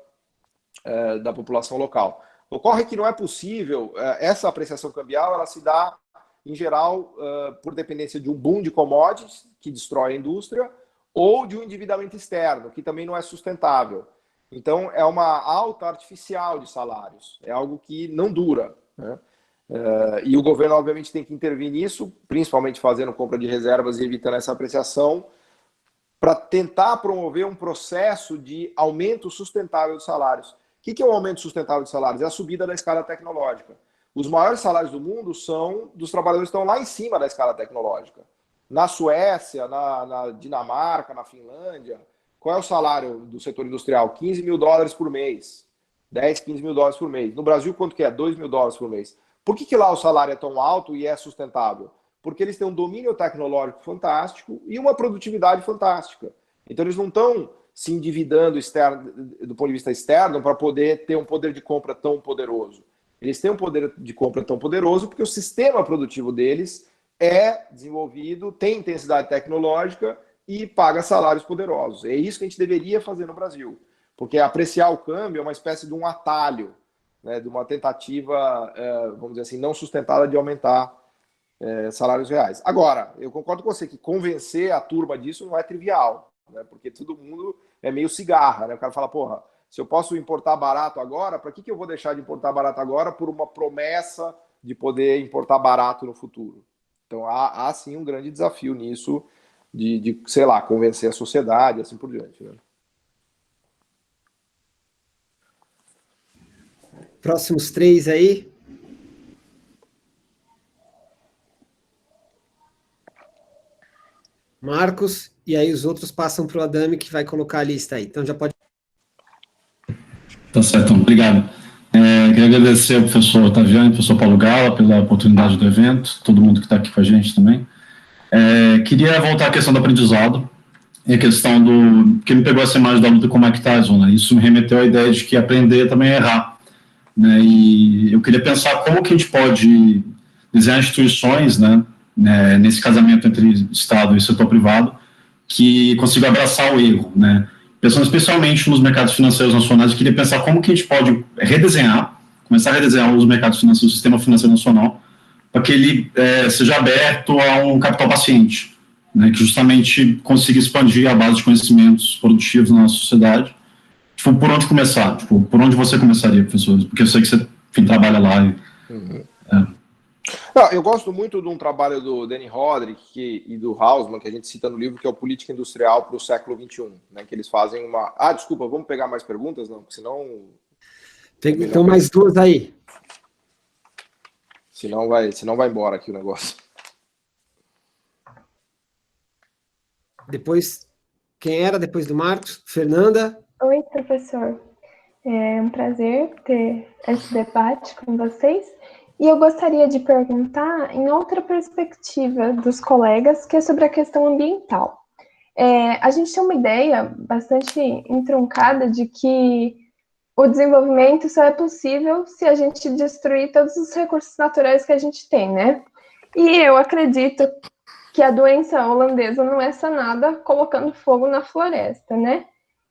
da população local. Ocorre que não é possível, essa apreciação cambial, ela se dá, em geral, por dependência de um boom de commodities, que destrói a indústria, ou de um endividamento externo, que também não é sustentável. Então, é uma alta artificial de salários, é algo que não dura, né? E o governo, obviamente, tem que intervir nisso, principalmente fazendo compra de reservas e evitando essa apreciação, para tentar promover um processo de aumento sustentável dos salários. O que é o aumento sustentável de salários? É a subida da escala tecnológica. Os maiores salários do mundo são dos trabalhadores que estão lá em cima da escala tecnológica. Na Suécia, na Dinamarca, na Finlândia, qual é o salário do setor industrial? 15 mil dólares por mês. 10, 15 mil dólares por mês. No Brasil, quanto que é? 2 mil dólares por mês. Por que lá o salário é tão alto e é sustentável? Porque eles têm um domínio tecnológico fantástico e uma produtividade fantástica. Então, eles não estão se endividando do ponto de vista externo para poder ter um poder de compra tão poderoso. Eles têm um poder de compra tão poderoso porque o sistema produtivo deles é desenvolvido, tem intensidade tecnológica e paga salários poderosos. É isso que a gente deveria fazer no Brasil. Porque apreciar o câmbio é uma espécie de um atalho, né, de uma tentativa, vamos dizer assim, não sustentada de aumentar salários reais. Agora, eu concordo com você que convencer a turma disso não é trivial, né, porque todo mundo é meio cigarra, né? O cara fala, porra, se eu posso importar barato agora, para que eu vou deixar de importar barato agora por uma promessa de poder importar barato no futuro? Então, há sim um grande desafio nisso, de sei lá, convencer a sociedade, assim por diante, né? Próximos 3 aí. Marcos, e aí os outros passam para o Adami, que vai colocar a lista aí. Então já pode. Tá certo, obrigado. Queria agradecer ao professor Otaviano e ao professor Paulo Gala pela oportunidade do evento, todo mundo que está aqui com a gente também. Queria voltar à questão do aprendizado, e a questão que me pegou essa imagem da luta com o Mike Tyson, né? Isso me remeteu à ideia de que aprender também é errar, né? E eu queria pensar como que a gente pode desenhar instituições, né, nesse casamento entre Estado e setor privado, que consiga abraçar o erro, né? Pensando especialmente nos mercados financeiros nacionais, eu queria pensar como que a gente pode começar a redesenhar os mercados financeiros, o sistema financeiro nacional, para que ele seja aberto a um capital paciente, né, que justamente consiga expandir a base de conhecimentos produtivos na nossa sociedade. Tipo, por onde começar? Tipo, por onde você começaria, professor? Porque eu sei que você, enfim, trabalha lá. Não, eu gosto muito de um trabalho do Danny Roderick e do Hausmann, que a gente cita no livro, que é o Política Industrial para o Século XXI, né, que eles fazem uma... desculpa, vamos pegar mais perguntas? Não, porque senão... Então mais 2 aí. Senão vai embora aqui o negócio. Depois, quem era depois do Marcos? Fernanda? Oi, professor. É um prazer ter esse debate com vocês. E eu gostaria de perguntar em outra perspectiva dos colegas, que é sobre a questão ambiental. A gente tem uma ideia bastante entroncada de que o desenvolvimento só é possível se a gente destruir todos os recursos naturais que a gente tem, né? E eu acredito que a doença holandesa não é sanada colocando fogo na floresta, né?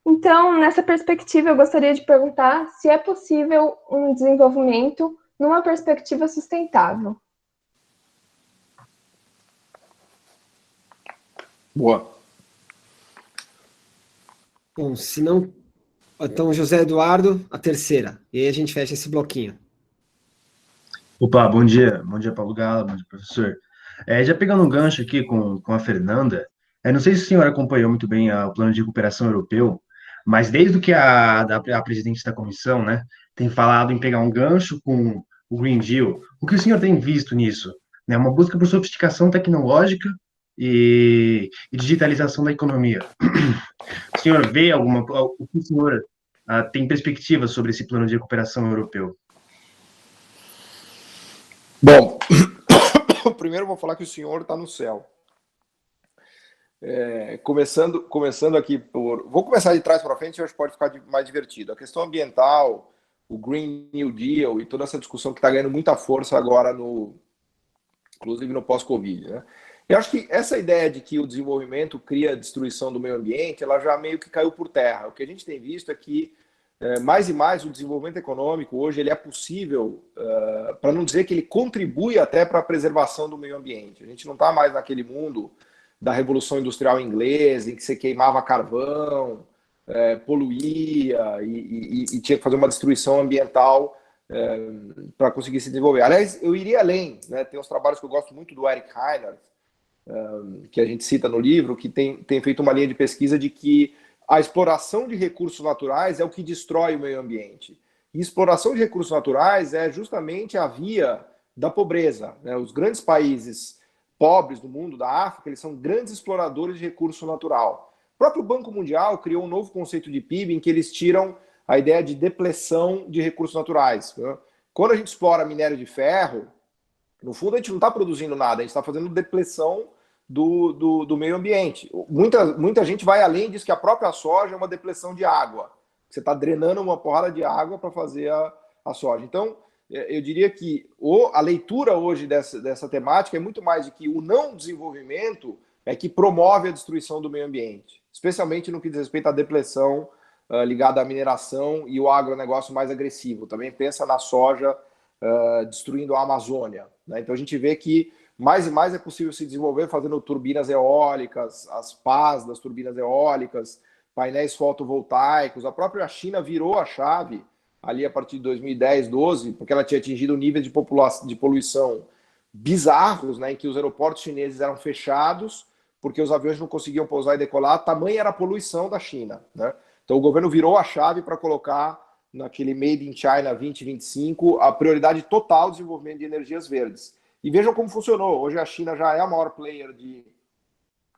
Então, nessa perspectiva, eu gostaria de perguntar se é possível um desenvolvimento numa perspectiva sustentável. Boa. Bom, se não... Então, José Eduardo, a terceira. E aí a gente fecha esse bloquinho. Opa, bom dia. Bom dia, Paulo Gala, bom dia, professor. Já pegando um gancho aqui com a Fernanda, não sei se o senhor acompanhou muito bem o plano de recuperação europeu, mas desde que a presidente da comissão, né, tem falado em pegar um gancho com o Green Deal, o que o senhor tem visto nisso? Né, uma busca por sofisticação tecnológica e digitalização da economia. O senhor vê o que o senhor tem perspectivas sobre esse plano de recuperação europeu? Bom, primeiro eu vou falar que o senhor está no céu. Começando aqui por... Vou começar de trás para frente, acho que pode ficar mais divertido. A questão ambiental, o Green New Deal e toda essa discussão que está ganhando muita força agora, inclusive no pós-Covid, né? Eu acho que essa ideia de que o desenvolvimento cria destruição do meio ambiente, ela já meio que caiu por terra. O que a gente tem visto é que, mais e mais, o desenvolvimento econômico hoje ele é possível, para não dizer que ele contribui até para a preservação do meio ambiente. A gente não está mais naquele mundo da Revolução Industrial Inglesa, em que você queimava carvão, poluía e tinha que fazer uma destruição ambiental para conseguir se desenvolver. Aliás, eu iria além, né? Tem uns trabalhos que eu gosto muito do Eric Reinhardt, que a gente cita no livro, que tem feito uma linha de pesquisa de que a exploração de recursos naturais é o que destrói o meio ambiente. E exploração de recursos naturais é justamente a via da pobreza, né? Os grandes países pobres do mundo, da África, eles são grandes exploradores de recurso natural. O próprio Banco Mundial criou um novo conceito de PIB em que eles tiram a ideia de depleção de recursos naturais, né? Quando a gente explora minério de ferro, no fundo a gente não está produzindo nada, a gente está fazendo depleção do meio ambiente. Muita gente vai além, diz que a própria soja é uma depleção de água. Você está drenando uma porrada de água para fazer a soja. Então, eu diria que a leitura hoje dessa temática é muito mais de que o não desenvolvimento é que promove a destruição do meio ambiente, especialmente no que diz respeito à depleção ligada à mineração e o agronegócio mais agressivo. Também pensa na soja destruindo a Amazônia, né? Então a gente vê que mais e mais é possível se desenvolver fazendo turbinas eólicas, as pás das turbinas eólicas, painéis fotovoltaicos. A própria China virou a chave ali a partir de 2010, 12, porque ela tinha atingido níveis de poluição bizarros, né, em que os aeroportos chineses eram fechados porque os aviões não conseguiam pousar e decolar, tamanha era a poluição da China, né? Então o governo virou a chave para colocar naquele Made in China 2025 a prioridade total do desenvolvimento de energias verdes. E vejam como funcionou. Hoje a China já é a maior player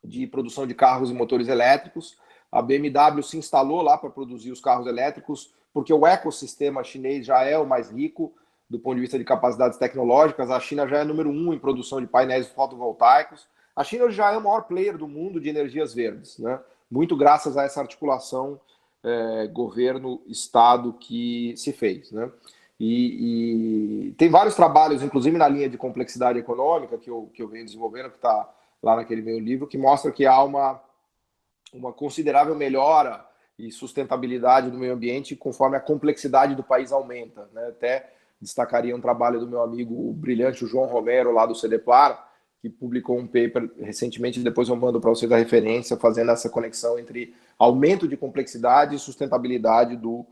de produção de carros e motores elétricos. A BMW se instalou lá para produzir os carros elétricos, porque o ecossistema chinês já é o mais rico do ponto de vista de capacidades tecnológicas. A China já é número 1 em produção de painéis fotovoltaicos. A China já é o maior player do mundo de energias verdes, né? Muito graças a essa articulação governo-estado que se fez, né? E tem vários trabalhos, inclusive na linha de complexidade econômica, que eu venho desenvolvendo, que está lá naquele meu livro, que mostra que há uma considerável melhora e sustentabilidade do meio ambiente conforme a complexidade do país aumenta, né? Até destacaria um trabalho do meu amigo o brilhante João Romero, lá do CDPAR, que publicou um paper recentemente, depois eu mando para vocês a referência, fazendo essa conexão entre aumento de complexidade e sustentabilidade do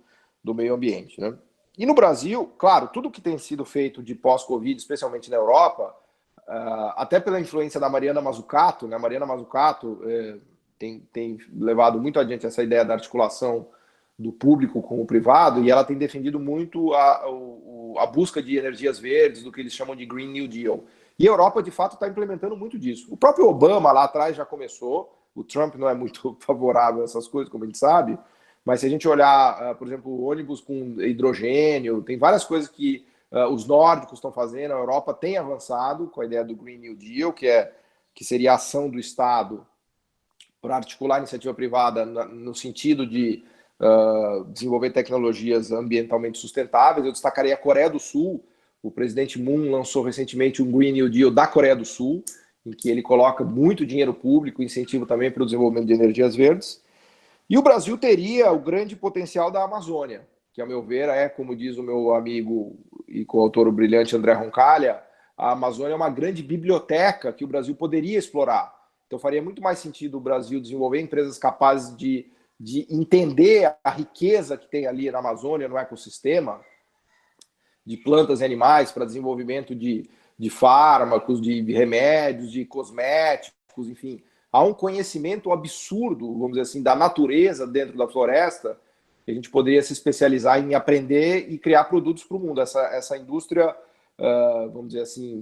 meio ambiente, né? E no Brasil, claro, tudo que tem sido feito de pós-Covid, especialmente na Europa, até pela influência da Mariana Mazzucato, né? A Mariana Mazzucato tem levado muito adiante essa ideia da articulação do público com o privado, e ela tem defendido muito a busca de energias verdes, do que eles chamam de Green New Deal. E a Europa, de fato, está implementando muito disso. O próprio Obama, lá atrás, já começou. O Trump não é muito favorável a essas coisas, como a gente sabe. Mas se a gente olhar, por exemplo, ônibus com hidrogênio, tem várias coisas que os nórdicos estão fazendo, a Europa tem avançado com a ideia do Green New Deal, que seria a ação do Estado para articular a iniciativa privada no sentido de desenvolver tecnologias ambientalmente sustentáveis. Eu destacaria a Coreia do Sul. O presidente Moon lançou recentemente um Green New Deal da Coreia do Sul, em que ele coloca muito dinheiro público, incentivo também para o desenvolvimento de energias verdes. E o Brasil teria o grande potencial da Amazônia, que, a meu ver, como diz o meu amigo e coautor brilhante André Roncalha, a Amazônia é uma grande biblioteca que o Brasil poderia explorar. Então faria muito mais sentido o Brasil desenvolver empresas capazes de entender a riqueza que tem ali na Amazônia, no ecossistema, de plantas e animais para desenvolvimento de fármacos, de remédios, de cosméticos, enfim. Há um conhecimento absurdo, vamos dizer assim, da natureza dentro da floresta, que a gente poderia se especializar em aprender e criar produtos para o mundo. Essa indústria, vamos dizer assim,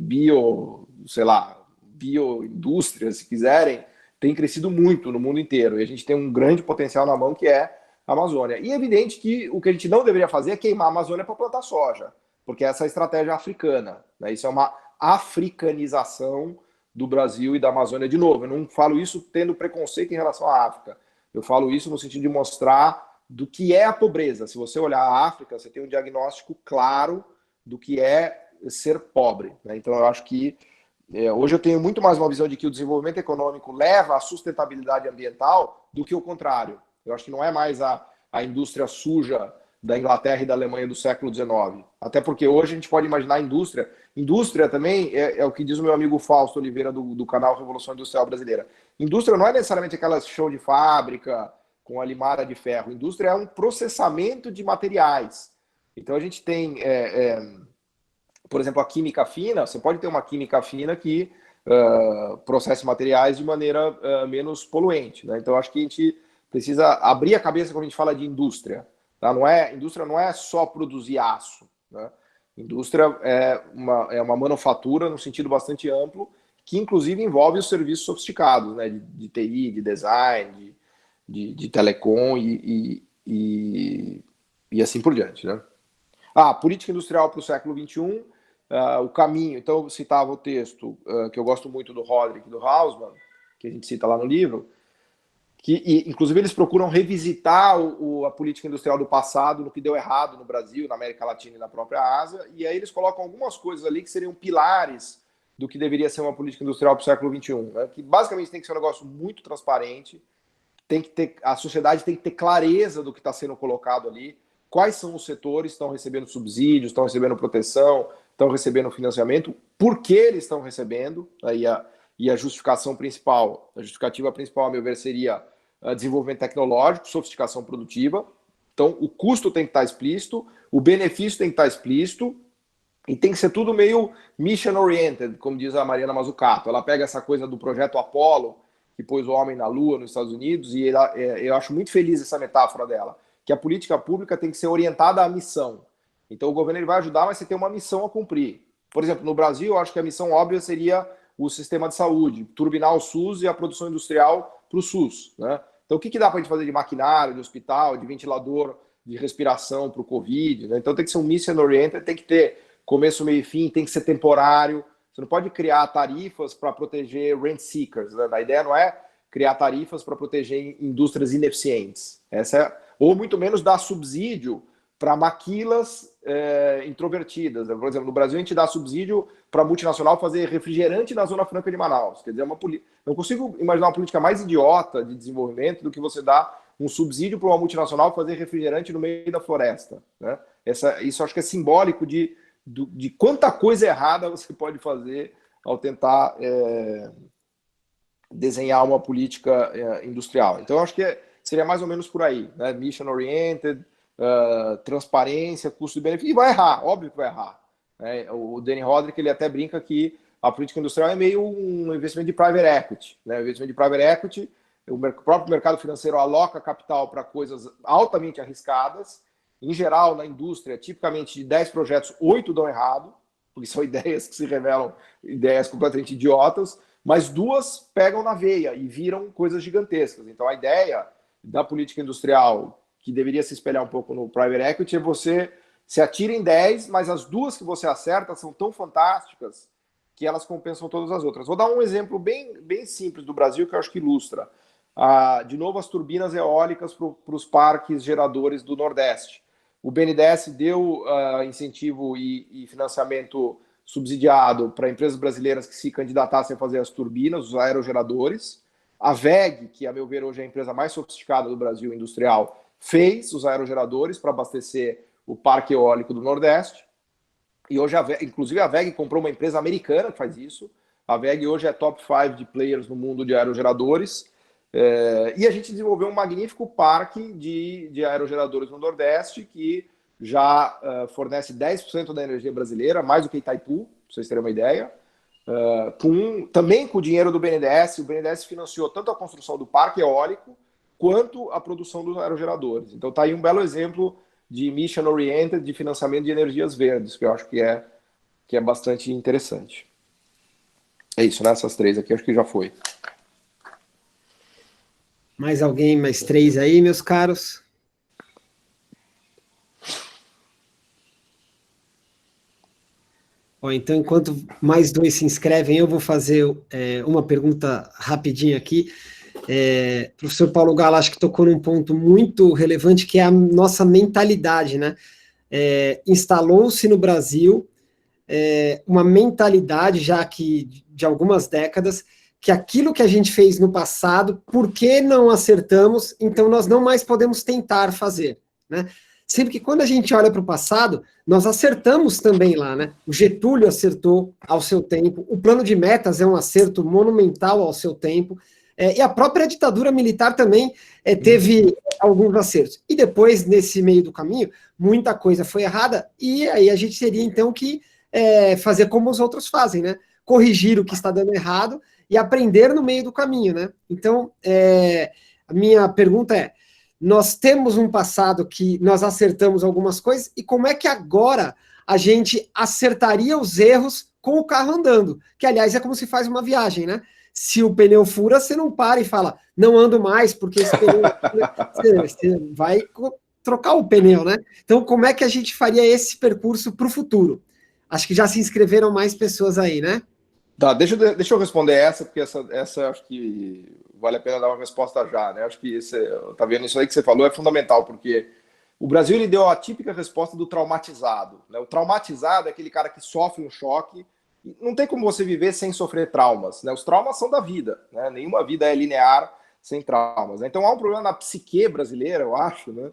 bioindústria, se quiserem, tem crescido muito no mundo inteiro. E a gente tem um grande potencial na mão, que é a Amazônia. E é evidente que o que a gente não deveria fazer é queimar a Amazônia para plantar soja, porque essa é a estratégia africana, né? Isso é uma africanização do Brasil e da Amazônia de novo. Eu não falo isso tendo preconceito em relação à África. Eu falo isso no sentido de mostrar do que é a pobreza. Se você olhar a África, você tem um diagnóstico claro do que é ser pobre, né? Então, eu acho que hoje eu tenho muito mais uma visão de que o desenvolvimento econômico leva à sustentabilidade ambiental do que o contrário. Eu acho que não é mais a indústria suja da Inglaterra e da Alemanha do século XIX. Até porque hoje a gente pode imaginar a indústria. Indústria também é o que diz o meu amigo Fausto Oliveira do canal Revolução Industrial Brasileira. Indústria não é necessariamente aquela chão de fábrica com a limada de ferro. Indústria é um processamento de materiais. Então a gente tem, por exemplo, a química fina. Você pode ter uma química fina que processe materiais de maneira menos poluente, né? Então acho que a gente precisa abrir a cabeça quando a gente fala de indústria. Tá? Indústria não é só produzir aço, né? Indústria é uma manufatura no sentido bastante amplo, que inclusive envolve os serviços sofisticados, né? De TI, de design, de telecom e assim por diante, né? Política industrial para o século XXI, o caminho. Então eu citava o texto que eu gosto muito do Roderick e do Hausmann, que a gente cita lá no livro, que inclusive eles procuram revisitar a política industrial do passado, no que deu errado no Brasil, na América Latina e na própria Ásia, e aí eles colocam algumas coisas ali que seriam pilares do que deveria ser uma política industrial para o século XXI, né? Que basicamente tem que ser um negócio muito transparente, a sociedade tem que ter clareza do que está sendo colocado ali, quais são os setores que estão recebendo subsídios, estão recebendo proteção, estão recebendo financiamento, por que eles estão recebendo, aí a justificativa principal, a meu ver, seria desenvolvimento tecnológico, sofisticação produtiva. Então, o custo tem que estar explícito, o benefício tem que estar explícito, e tem que ser tudo meio mission-oriented, como diz a Mariana Mazzucato. Ela pega essa coisa do projeto Apollo, que pôs o homem na Lua nos Estados Unidos, e eu acho muito feliz essa metáfora dela, que a política pública tem que ser orientada à missão. Então, o governo ele vai ajudar, mas você tem uma missão a cumprir. Por exemplo, no Brasil, eu acho que a missão óbvia seria o sistema de saúde, turbinar o SUS e a produção industrial para o SUS, né? Então, o que dá para a gente fazer de maquinário, de hospital, de ventilador, de respiração para o Covid, né? Então, tem que ser um mission-oriented, tem que ter começo, meio e fim, tem que ser temporário. Você não pode criar tarifas para proteger rent seekers, né? A ideia não é criar tarifas para proteger indústrias ineficientes. Ou muito menos dar subsídio para maquilas introvertidas. Por exemplo, no Brasil a gente dá subsídio para a multinacional fazer refrigerante na Zona Franca de Manaus. Quer dizer, não consigo imaginar uma política mais idiota de desenvolvimento do que você dar um subsídio para uma multinacional fazer refrigerante no meio da floresta, né? Isso acho que é simbólico de quanta coisa errada você pode fazer ao tentar desenhar uma política industrial. Então, acho que seria mais ou menos por aí, né? Mission-oriented, transparência, custo e benefício. E vai errar, óbvio que vai errar, né? O Danny Roderick, ele até brinca que a política industrial é meio um investimento de private equity, né? O investimento de private equity, o próprio mercado financeiro aloca capital para coisas altamente arriscadas. Em geral, na indústria, tipicamente de 10 projetos, 8 dão errado, porque são ideias que se revelam ideias completamente idiotas, mas 2 pegam na veia e viram coisas gigantescas. Então, a ideia da política industrial, que deveria se espelhar um pouco no private equity, é você se atira em 10, mas as 2 que você acerta são tão fantásticas que elas compensam todas as outras. Vou dar um exemplo bem simples do Brasil que eu acho que ilustra. De novo, as turbinas eólicas para os parques geradores do Nordeste. O BNDES deu incentivo e financiamento subsidiado para empresas brasileiras que se candidatassem a fazer as turbinas, os aerogeradores. A WEG, que a meu ver hoje é a empresa mais sofisticada do Brasil industrial, fez os aerogeradores para abastecer o parque eólico do Nordeste. E hoje, inclusive, a WEG comprou uma empresa americana que faz isso. A WEG hoje é top 5 de players no mundo de aerogeradores. E a gente desenvolveu um magnífico parque de aerogeradores no Nordeste que já fornece 10% da energia brasileira, mais do que Itaipu, para vocês terem uma ideia. Também com o dinheiro do BNDES, o BNDES financiou tanto a construção do parque eólico quanto a produção dos aerogeradores. Então está aí um belo exemplo de mission oriented, de financiamento de energias verdes, que eu acho que é bastante interessante. É isso, né? Essas 3 aqui, acho que já foi. Mais alguém, mais 3 aí, meus caros? Então, enquanto mais 2 se inscrevem, eu vou fazer uma pergunta rapidinha aqui. Professor Paulo Gala, acho que tocou num ponto muito relevante, que é a nossa mentalidade, né? Instalou-se no Brasil uma mentalidade, já que de algumas décadas, que aquilo que a gente fez no passado, por que não acertamos, então nós não mais podemos tentar fazer, né? Sempre que quando a gente olha para o passado, nós acertamos também lá, né? O Getúlio acertou ao seu tempo, o plano de metas é um acerto monumental ao seu tempo, e a própria ditadura militar também teve alguns acertos. E depois, nesse meio do caminho, muita coisa foi errada, e aí a gente teria, então, que fazer como os outros fazem, né? Corrigir o que está dando errado e aprender no meio do caminho, né? Então, a minha pergunta é, nós temos um passado que nós acertamos algumas coisas, e como é que agora a gente acertaria os erros com o carro andando? Que, aliás, é como se faz uma viagem, né? Se o pneu fura, você não para e fala, não ando mais, porque esse pneu... você vai trocar o pneu, né? Então, como é que a gente faria esse percurso para o futuro? Acho que já se inscreveram mais pessoas aí, né? Tá, deixa eu responder essa, porque essa acho que vale a pena dar uma resposta já, né? Acho que tá vendo, isso aí que você falou é fundamental, porque o Brasil ele deu a típica resposta do traumatizado, né? O traumatizado é aquele cara que sofre um choque. Não tem como você viver sem sofrer traumas, né? Os traumas são da vida, né? Nenhuma vida é linear sem traumas, né? Então há um problema na psique brasileira, eu acho, né?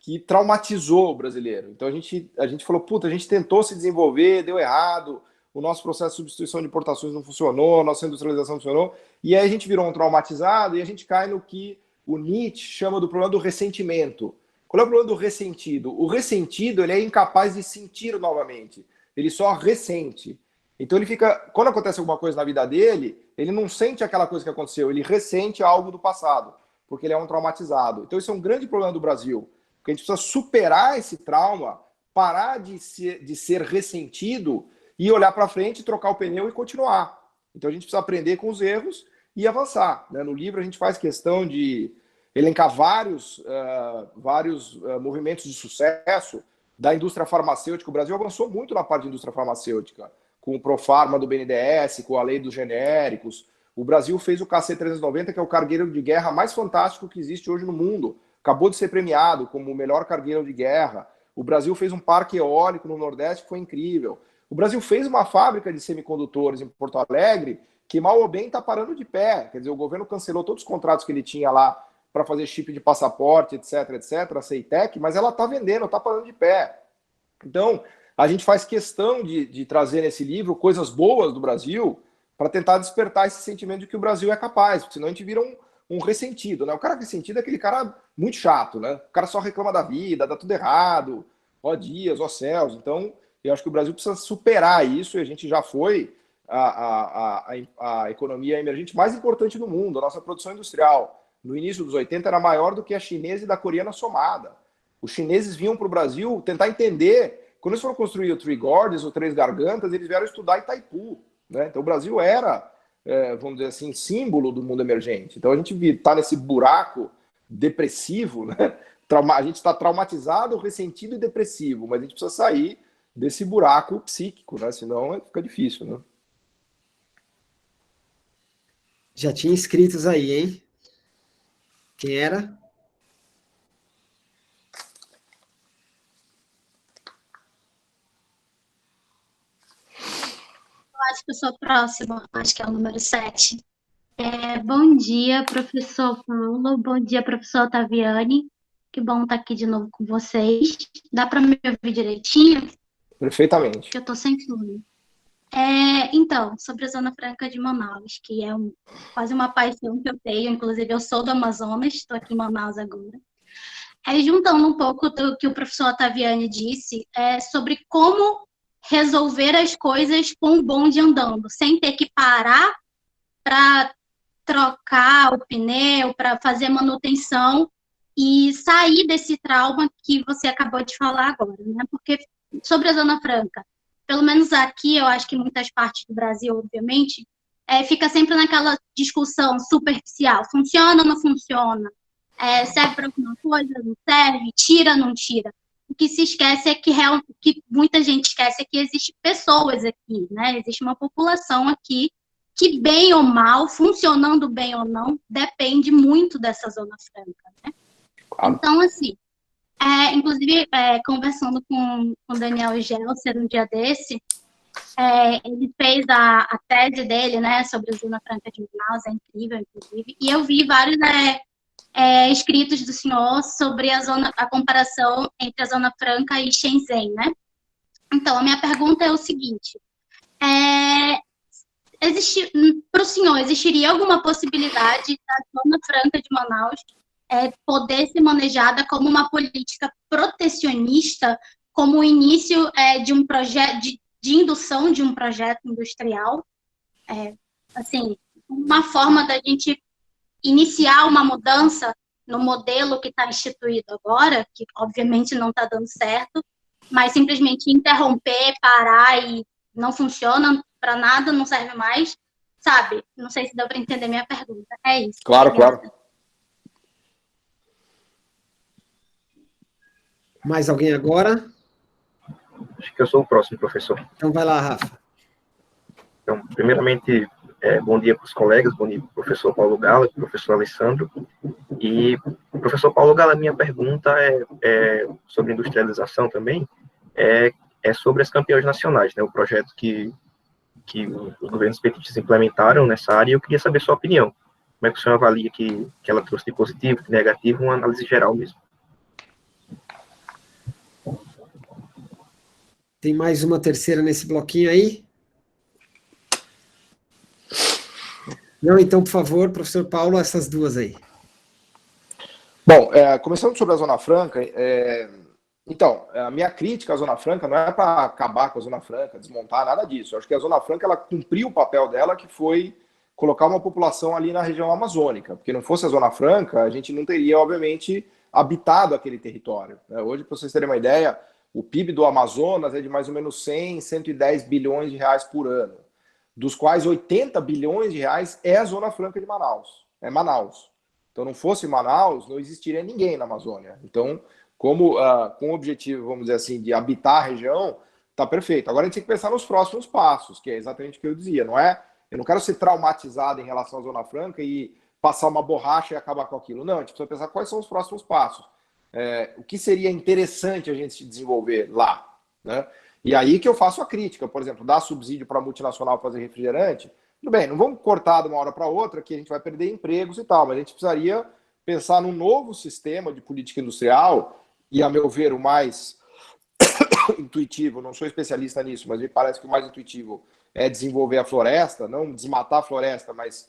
Que traumatizou o brasileiro. Então a gente falou, puta, a gente tentou se desenvolver, deu errado, o nosso processo de substituição de importações não funcionou, a nossa industrialização não funcionou, e aí a gente virou um traumatizado e a gente cai no que o Nietzsche chama do problema do ressentimento. Qual é o problema do ressentido? O ressentido, ele é incapaz de sentir novamente, ele só ressente. Então ele fica, quando acontece alguma coisa na vida dele, ele não sente aquela coisa que aconteceu, ele ressente algo do passado, porque ele é um traumatizado. Então isso é um grande problema do Brasil, porque a gente precisa superar esse trauma, parar de ser ressentido e olhar para frente, trocar o pneu e continuar. Então a gente precisa aprender com os erros e avançar, né? No livro a gente faz questão de elencar vários movimentos de sucesso da indústria farmacêutica. O Brasil avançou muito na parte de indústria farmacêutica, com o Profarma do BNDES, com a lei dos genéricos. O Brasil fez o KC-390, que é o cargueiro de guerra mais fantástico que existe hoje no mundo. Acabou de ser premiado como o melhor cargueiro de guerra. O Brasil fez um parque eólico no Nordeste que foi incrível. O Brasil fez uma fábrica de semicondutores em Porto Alegre que mal ou bem está parando de pé. Quer dizer, o governo cancelou todos os contratos que ele tinha lá para fazer chip de passaporte, etc., a Ceitec, mas ela está vendendo, está parando de pé. Então, a gente faz questão de trazer nesse livro coisas boas do Brasil para tentar despertar esse sentimento de que o Brasil é capaz, porque senão a gente vira um ressentido, né? O cara ressentido é aquele cara muito chato, né? O cara só reclama da vida, dá tudo errado, ó dias, ó céus. Então, eu acho que o Brasil precisa superar isso, e a gente já foi a economia emergente mais importante do mundo. A nossa produção industrial, no início dos 80, era maior do que a chinesa e da coreana somada. Os chineses vinham para o Brasil tentar entender. Quando eles foram construir o Three Gorges, o Três Gargantas, eles vieram estudar Itaipu, né? Então o Brasil era, vamos dizer assim, símbolo do mundo emergente. Então a gente está nesse buraco depressivo, né? a gente está traumatizado, ressentido e depressivo, mas a gente precisa sair desse buraco psíquico, né? Senão fica difícil, né? Já tinha inscritos aí, hein? Quem era? Acho que eu sou próxima, acho que é o número 7. Bom dia, professor Paulo. Bom dia, professor Otaviani. Que bom estar aqui de novo com vocês. Dá para me ouvir direitinho? Perfeitamente. Que eu estou sem fone. Então, sobre a Zona Franca de Manaus, que é quase uma paixão que eu tenho. Inclusive, eu sou do Amazonas, estou aqui em Manaus agora. Juntando um pouco do que o professor Otaviani disse, sobre como resolver as coisas com o bonde andando, sem ter que parar para trocar o pneu, para fazer manutenção e sair desse trauma que você acabou de falar agora, né? Porque sobre a Zona Franca, pelo menos aqui, eu acho que em muitas partes do Brasil, obviamente, fica sempre naquela discussão superficial, funciona ou não funciona? Serve para alguma coisa, não serve, tira, não tira. O que se esquece é que muita gente esquece é que existe pessoas aqui, né? Existe uma população aqui que, bem ou mal, funcionando bem ou não, depende muito dessa Zona Franca, né? Claro. Então, assim, inclusive, conversando com o Daniel Gelser um dia desse, ele fez a tese dele, né, sobre a Zona Franca de Manaus, é incrível, inclusive, e eu vi vários escritos do senhor sobre a comparação entre a Zona Franca e Shenzhen, né? Então, a minha pergunta é o seguinte, para o senhor, existiria alguma possibilidade da Zona Franca de Manaus poder ser manejada como uma política protecionista, como o início de um projeto, de indução de um projeto industrial? Assim, uma forma da gente iniciar uma mudança no modelo que está instituído agora, que obviamente não está dando certo, mas simplesmente interromper, parar e não funciona para nada, não serve mais, sabe? Não sei se deu para entender minha pergunta. É isso. Claro, Obrigada. claro. Mais alguém agora? Acho que eu sou o próximo, professor. Então vai lá, Rafa. Então, primeiramente, bom dia para os colegas, bom dia para o professor Paulo Gala, para o professor Alessandro. E, professor Paulo Gala, minha pergunta é sobre industrialização também, é sobre as campeãs nacionais, né, o projeto que os governos petistas implementaram nessa área, e eu queria saber sua opinião. Como é que o senhor avalia que ela trouxe de positivo, de negativo, uma análise geral mesmo? Tem mais uma terceira nesse bloquinho aí? Não, então, por favor, professor Paulo, essas duas aí. Bom, começando sobre a Zona Franca, então, a minha crítica à Zona Franca não é para acabar com a Zona Franca, desmontar, nada disso. Eu acho que a Zona Franca, ela cumpriu o papel dela, que foi colocar uma população ali na região amazônica, porque não fosse a Zona Franca, a gente não teria, obviamente, habitado aquele território. Hoje, para vocês terem uma ideia, o PIB do Amazonas é de mais ou menos 100, 110 bilhões de reais por ano, dos quais 80 bilhões de reais é a Zona Franca de Manaus, é Manaus. Então, não fosse Manaus, não existiria ninguém na Amazônia. Então, com o objetivo, vamos dizer assim, de habitar a região, está perfeito. Agora a gente tem que pensar nos próximos passos, que é exatamente o que eu dizia, não é? Eu não quero ser traumatizado em relação à Zona Franca e passar uma borracha e acabar com aquilo. Não, a gente precisa pensar quais são os próximos passos. O que seria interessante a gente desenvolver lá, né? E aí que eu faço a crítica, por exemplo, dar subsídio para a multinacional fazer refrigerante. Tudo bem, não vamos cortar de uma hora para outra, que a gente vai perder empregos e tal, mas a gente precisaria pensar num novo sistema de política industrial, e, a meu ver, o mais intuitivo, não sou especialista nisso, mas me parece que o mais intuitivo é desenvolver a floresta, não desmatar a floresta, mas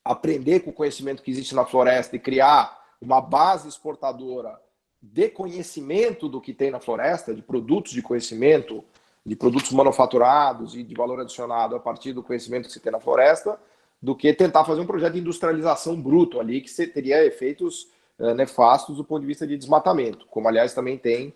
aprender com o conhecimento que existe na floresta e criar uma base exportadora de conhecimento do que tem na floresta, de produtos de conhecimento, de produtos manufaturados e de valor adicionado a partir do conhecimento que se tem na floresta, do que tentar fazer um projeto de industrialização bruto ali, que teria efeitos nefastos do ponto de vista de desmatamento, como, aliás, também tem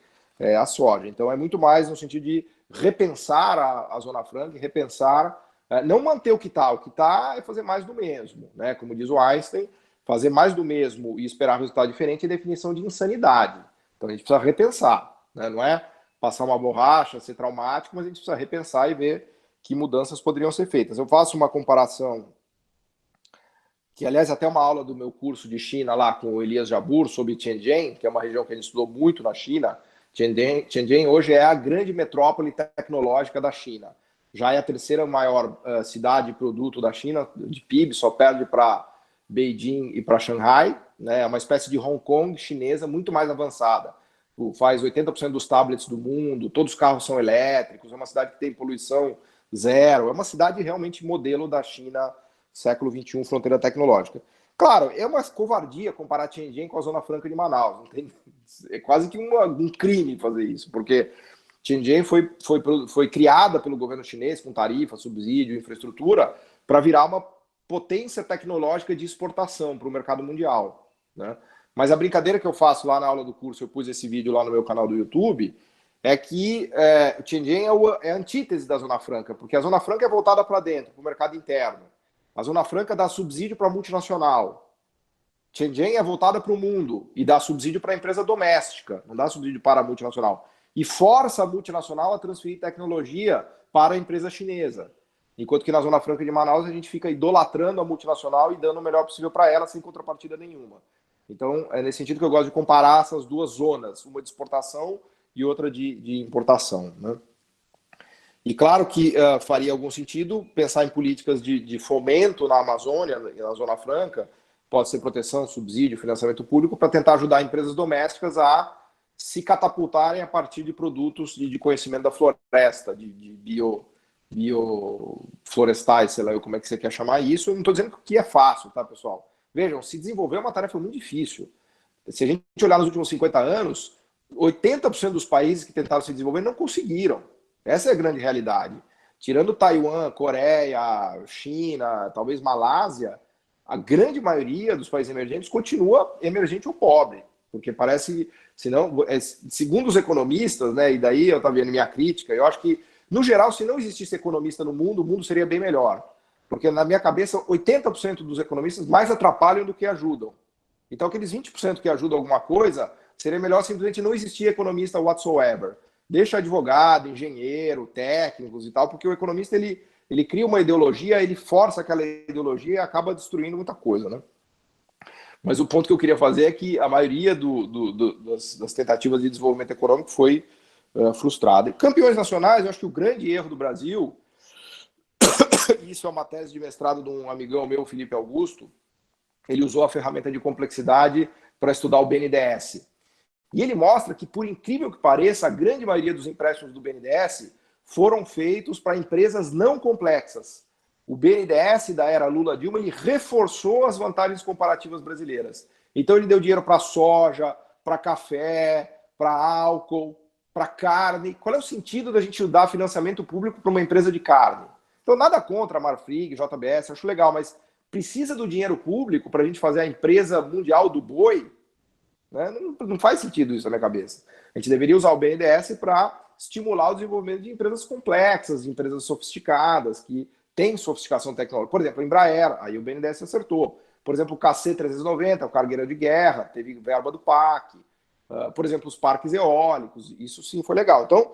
a soja. Então, é muito mais no sentido de repensar a Zona Franca, repensar, não manter o que está é fazer mais do mesmo, né? Como diz o Einstein, fazer mais do mesmo e esperar resultado diferente é definição de insanidade. Então a gente precisa repensar, né? Não é passar uma borracha, ser traumático, mas a gente precisa repensar e ver que mudanças poderiam ser feitas. Eu faço uma comparação, que aliás até uma aula do meu curso de China lá com o Elias Jabbour sobre Tianjin, que é uma região que a gente estudou muito na China. Tianjin hoje é a grande metrópole tecnológica da China. Já é a terceira maior cidade e produto da China, de PIB, só perde para Beijing e para Xangai, né? É uma espécie de Hong Kong chinesa muito mais avançada. Faz 80% dos tablets do mundo, todos os carros são elétricos, é uma cidade que tem poluição zero, é uma cidade realmente modelo da China, século XXI, fronteira tecnológica. Claro, é uma covardia comparar Tianjin com a Zona Franca de Manaus, não tem, é quase que um crime fazer isso, porque Tianjin foi criada pelo governo chinês com tarifa, subsídio, infraestrutura, para virar uma potência tecnológica de exportação para o mercado mundial, né? Mas a brincadeira que eu faço lá na aula do curso, eu pus esse vídeo lá no meu canal do YouTube, é que Tianjin é a antítese da Zona Franca, porque a Zona Franca é voltada para dentro, para o mercado interno. A Zona Franca dá subsídio para a multinacional. Tianjin é voltada para o mundo e dá subsídio para a empresa doméstica, não dá subsídio para a multinacional. E força a multinacional a transferir tecnologia para a empresa chinesa. Enquanto que na Zona Franca de Manaus a gente fica idolatrando a multinacional e dando o melhor possível para ela sem contrapartida nenhuma. Então, é nesse sentido que eu gosto de comparar essas duas zonas, uma de exportação e outra de importação, né? E claro que faria algum sentido pensar em políticas de fomento na Amazônia, na Zona Franca, pode ser proteção, subsídio, financiamento público, para tentar ajudar empresas domésticas a se catapultarem a partir de produtos de conhecimento da floresta, de bioflorestais, sei lá como é que você quer chamar isso. Eu não estou dizendo que é fácil, tá, pessoal? Vejam, se desenvolver é uma tarefa muito difícil. Se a gente olhar nos últimos 50 anos, 80% dos países que tentaram se desenvolver não conseguiram. Essa é a grande realidade. Tirando Taiwan, Coreia, China, talvez Malásia, a grande maioria dos países emergentes continua emergente ou pobre. Porque parece, senão, segundo os economistas, né, e daí eu estava vendo minha crítica, eu acho que, no geral, se não existisse economista no mundo, o mundo seria bem melhor. Porque, na minha cabeça, 80% dos economistas mais atrapalham do que ajudam. Então, aqueles 20% que ajudam alguma coisa, seria melhor simplesmente não existir economista whatsoever. Deixa advogado, engenheiro, técnicos e tal, porque o economista ele cria uma ideologia, ele força aquela ideologia e acaba destruindo muita coisa, né? Mas o ponto que eu queria fazer é que a maioria das tentativas de desenvolvimento econômico foi frustrada. E campeões nacionais, eu acho que o grande erro do Brasil, isso é uma tese de mestrado de um amigão meu, Felipe Augusto, ele usou a ferramenta de complexidade para estudar o BNDES. E ele mostra que, por incrível que pareça, a grande maioria dos empréstimos do BNDES foram feitos para empresas não complexas. O BNDES da era Lula-Dilma, ele reforçou as vantagens comparativas brasileiras. Então ele deu dinheiro para soja, para café, para álcool, para carne. Qual é o sentido da gente dar financiamento público para uma empresa de carne? Então nada contra a Marfrig, JBS, acho legal, mas precisa do dinheiro público para a gente fazer a empresa mundial do boi? Né? Não faz sentido isso na minha cabeça. A gente deveria usar o BNDES para estimular o desenvolvimento de empresas complexas, de empresas sofisticadas, que têm sofisticação tecnológica. Por exemplo, a Embraer, aí o BNDES acertou. Por exemplo, o KC-390, o cargueiro de guerra, teve verba do PAC. Por exemplo, os parques eólicos, isso sim foi legal. Então,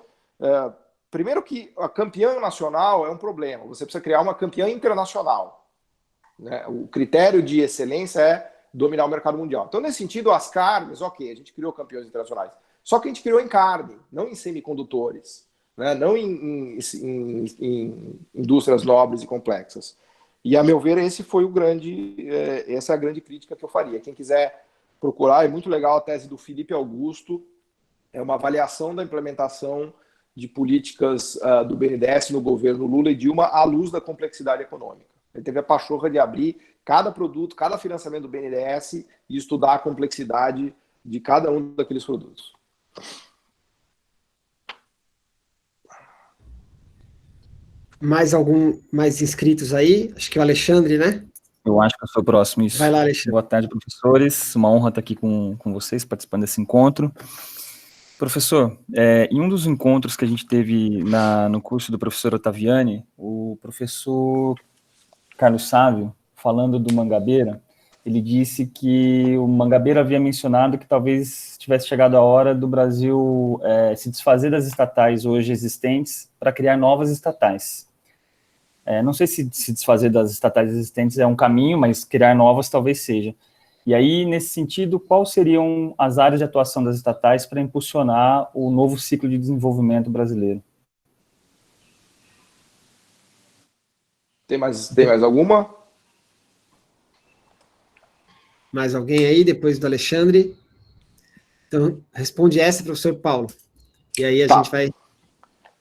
primeiro que a campeã nacional é um problema. Você precisa criar uma campeã internacional, né? O critério de excelência é dominar o mercado mundial. Então, nesse sentido, as carnes, ok, a gente criou campeões internacionais. Só que a gente criou em carne, não em semicondutores, né? Não em indústrias nobres e complexas. E, a meu ver, essa é a grande crítica que eu faria. Quem quiser procurar, é muito legal a tese do Felipe Augusto, é uma avaliação da implementação de políticas do BNDES no governo Lula e Dilma à luz da complexidade econômica. Ele teve a pachorra de abrir cada produto, cada financiamento do BNDES e estudar a complexidade de cada um daqueles produtos. Mais inscritos aí? Acho que o Alexandre, né? Eu acho que eu sou o próximo, isso. Vai lá, Alexandre. Boa tarde, professores. Uma honra estar aqui com vocês, participando desse encontro. Professor, em um dos encontros que a gente teve no curso do professor Ottaviani, o professor Carlos Sávio, falando do Mangabeira, ele disse que o Mangabeira havia mencionado que talvez tivesse chegado a hora do Brasil se desfazer das estatais hoje existentes para criar novas estatais. Não sei se desfazer das estatais existentes é um caminho, mas criar novas talvez seja. E aí, nesse sentido, quais seriam as áreas de atuação das estatais para impulsionar o novo ciclo de desenvolvimento brasileiro? Tem mais alguma? Mais alguém aí, depois do Alexandre? Então, responde essa, professor Paulo. E aí a gente vai...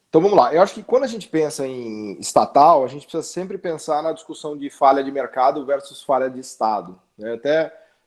Então, vamos lá. Eu acho que quando a gente pensa em estatal, a gente precisa sempre pensar na discussão de falha de mercado versus falha de Estado.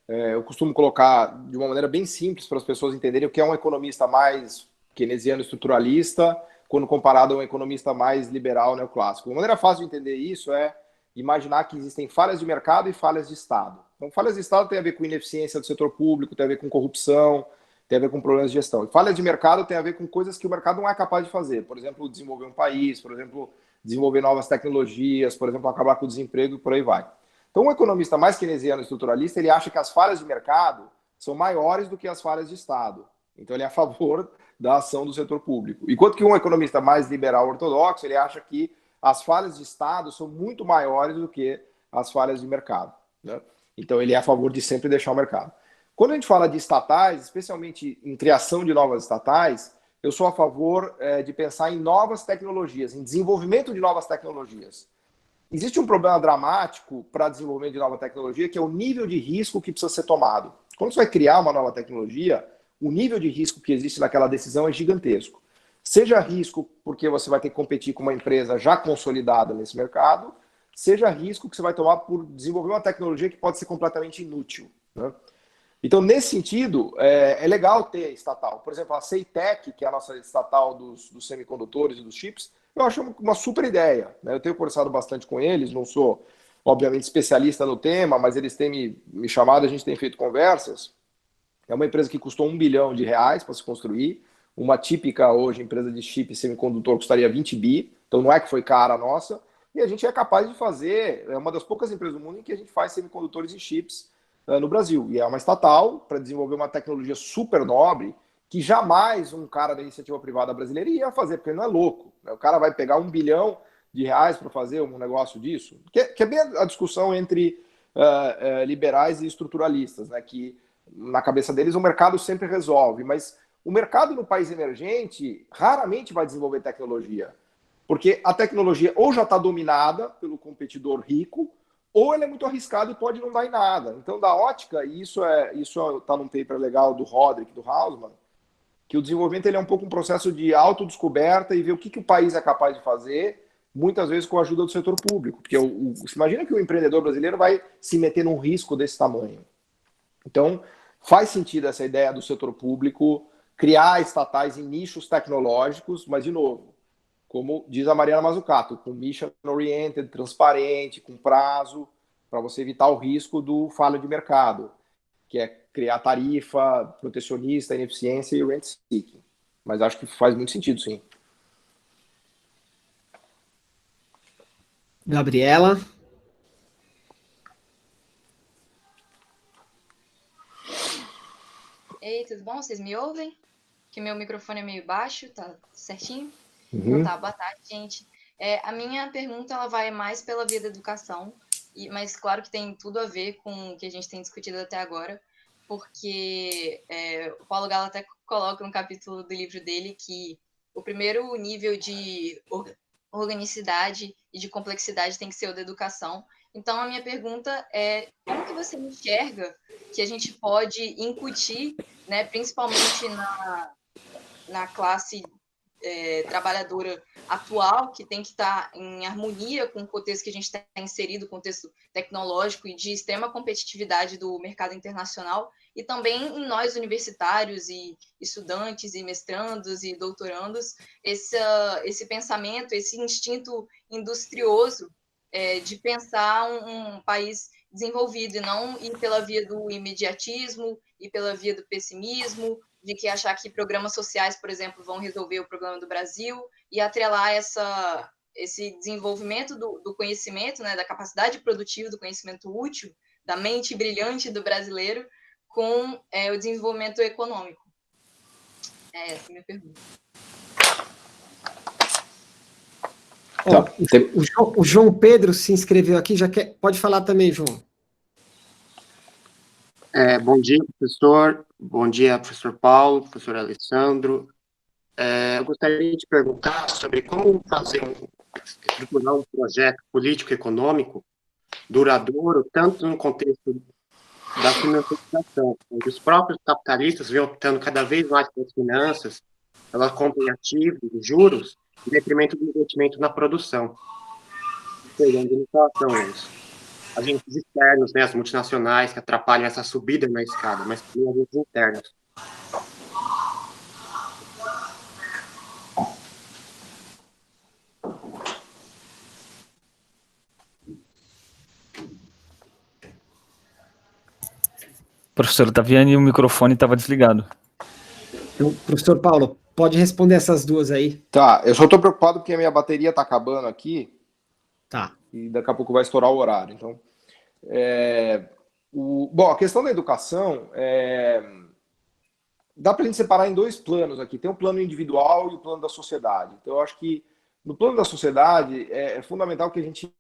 Eu costumo colocar de uma maneira bem simples para as pessoas entenderem o que é um economista mais keynesiano estruturalista quando comparado a um economista mais liberal neoclássico. Uma maneira fácil de entender isso é imaginar que existem falhas de mercado e falhas de Estado. Então, falhas de Estado tem a ver com ineficiência do setor público, tem a ver com corrupção, tem a ver com problemas de gestão. E falhas de mercado tem a ver com coisas que o mercado não é capaz de fazer. Por exemplo, desenvolver um país, por exemplo, desenvolver novas tecnologias, por exemplo, acabar com o desemprego e por aí vai. Então, um economista mais keynesiano estruturalista, ele acha que as falhas de mercado são maiores do que as falhas de Estado. Então, ele é a favor da ação do setor público. Enquanto que um economista mais liberal ortodoxo, ele acha que as falhas de Estado são muito maiores do que as falhas de mercado, né? Então, ele é a favor de sempre deixar o mercado. Quando a gente fala de estatais, especialmente em criação de novas estatais, eu sou a favor de pensar em novas tecnologias, em desenvolvimento de novas tecnologias. Existe um problema dramático para desenvolvimento de nova tecnologia, que é o nível de risco que precisa ser tomado. Quando você vai criar uma nova tecnologia, o nível de risco que existe naquela decisão é gigantesco. Seja risco porque você vai ter que competir com uma empresa já consolidada nesse mercado, seja risco que você vai tomar por desenvolver uma tecnologia que pode ser completamente inútil, né? Então, nesse sentido, é legal ter estatal. Por exemplo, a Ceitec, que é a nossa estatal dos semicondutores e dos chips, eu acho uma super ideia, né? Eu tenho conversado bastante com eles, não sou, obviamente, especialista no tema, mas eles têm me chamado, a gente tem feito conversas. É uma empresa que custou R$1 bilhão para se construir. Uma típica, hoje, empresa de chip semicondutor custaria 20 bi, então não é que foi cara a nossa. E a gente é capaz de fazer, é uma das poucas empresas do mundo em que a gente faz semicondutores e chips no Brasil. E é uma estatal para desenvolver uma tecnologia super nobre que jamais um cara da iniciativa privada brasileira ia fazer, porque ele não é louco, né? O cara vai pegar R$1 bilhão para fazer um negócio disso, que é bem a discussão entre liberais e estruturalistas, né? Que na cabeça deles o mercado sempre resolve, mas o mercado no país emergente raramente vai desenvolver tecnologia, porque a tecnologia ou já está dominada pelo competidor rico, ou ele é muito arriscado e pode não dar em nada. Então, da ótica, e isso está num paper legal do Roderick, do Hausmann, que o desenvolvimento ele é um pouco um processo de autodescoberta e ver o que o país é capaz de fazer, muitas vezes com a ajuda do setor público. Porque você imagina que o empreendedor brasileiro vai se meter num risco desse tamanho. Então, faz sentido essa ideia do setor público criar estatais em nichos tecnológicos, mas, de novo, como diz a Mariana Mazzucato, com mission oriented, transparente, com prazo, para você evitar o risco do falha de mercado, que é criar tarifa protecionista, ineficiência e rent seeking. Mas acho que faz muito sentido, sim. Gabriela. Ei, tudo bom? Vocês me ouvem? Que meu microfone é meio baixo, tá certinho? Uhum. Então tá, boa tarde, gente. A minha pergunta ela vai mais pela via da educação, mas claro que tem tudo a ver com o que a gente tem discutido até agora, porque o Paulo Gala até coloca no capítulo do livro dele que o primeiro nível de organicidade e de complexidade tem que ser o da educação. Então, a minha pergunta é como que você enxerga que a gente pode incutir, né, principalmente na classe trabalhadora atual, que tem que estar em harmonia com o contexto que a gente está inserido, o contexto tecnológico e de extrema competitividade do mercado internacional, e também em nós universitários e estudantes e mestrandos e doutorandos, esse pensamento, esse instinto industrioso de pensar um país desenvolvido e não ir pela via do imediatismo e pela via do pessimismo, de que achar que programas sociais, por exemplo, vão resolver o problema do Brasil e atrelar esse desenvolvimento do conhecimento, né, da capacidade produtiva, do conhecimento útil da mente brilhante do brasileiro com o desenvolvimento econômico? Essa é a minha pergunta. O João Pedro se inscreveu aqui, já quer, pode falar também, João. Bom dia, professor. Bom dia, professor Paulo, professor Alessandro. Eu gostaria de perguntar sobre como estruturar um projeto político-econômico duradouro, tanto no contexto da financiarização, onde os próprios capitalistas vêm optando cada vez mais pelas finanças, elas compram ativos e juros, em detrimento do investimento na produção. Pegando em relação a isso. Agentes externos, né, as multinacionais, que atrapalham essa subida na escada, mas também agentes internos. Professor Taviani, o microfone estava desligado. Então, professor Paulo, pode responder essas duas aí. Tá, eu só estou preocupado porque a minha bateria está acabando aqui. Tá. E daqui a pouco vai estourar o horário. Então, bom, a questão da educação, dá para a gente separar em dois planos aqui. Tem o plano individual e o plano da sociedade. Então, eu acho que no plano da sociedade é fundamental que a gente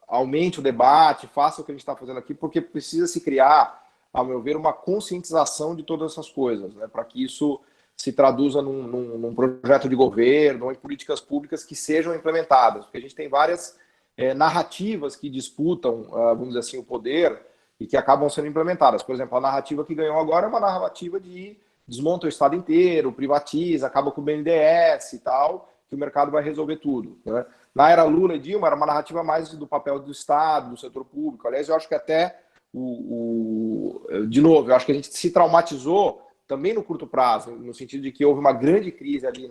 aumente o debate, faça o que a gente está fazendo aqui, porque precisa se criar, ao meu ver, uma conscientização de todas essas coisas, né, para que isso se traduza num projeto de governo ou em políticas públicas que sejam implementadas. Porque a gente tem várias narrativas que disputam, vamos dizer assim, o poder e que acabam sendo implementadas. Por exemplo, a narrativa que ganhou agora é uma narrativa de desmonta o Estado inteiro, privatiza, acaba com o BNDES e tal, que o mercado vai resolver tudo, né? Na era Lula e Dilma era uma narrativa mais do papel do Estado, do setor público. Aliás, eu acho que até, de novo, eu acho que a gente se traumatizou também no curto prazo, no sentido de que houve uma grande crise ali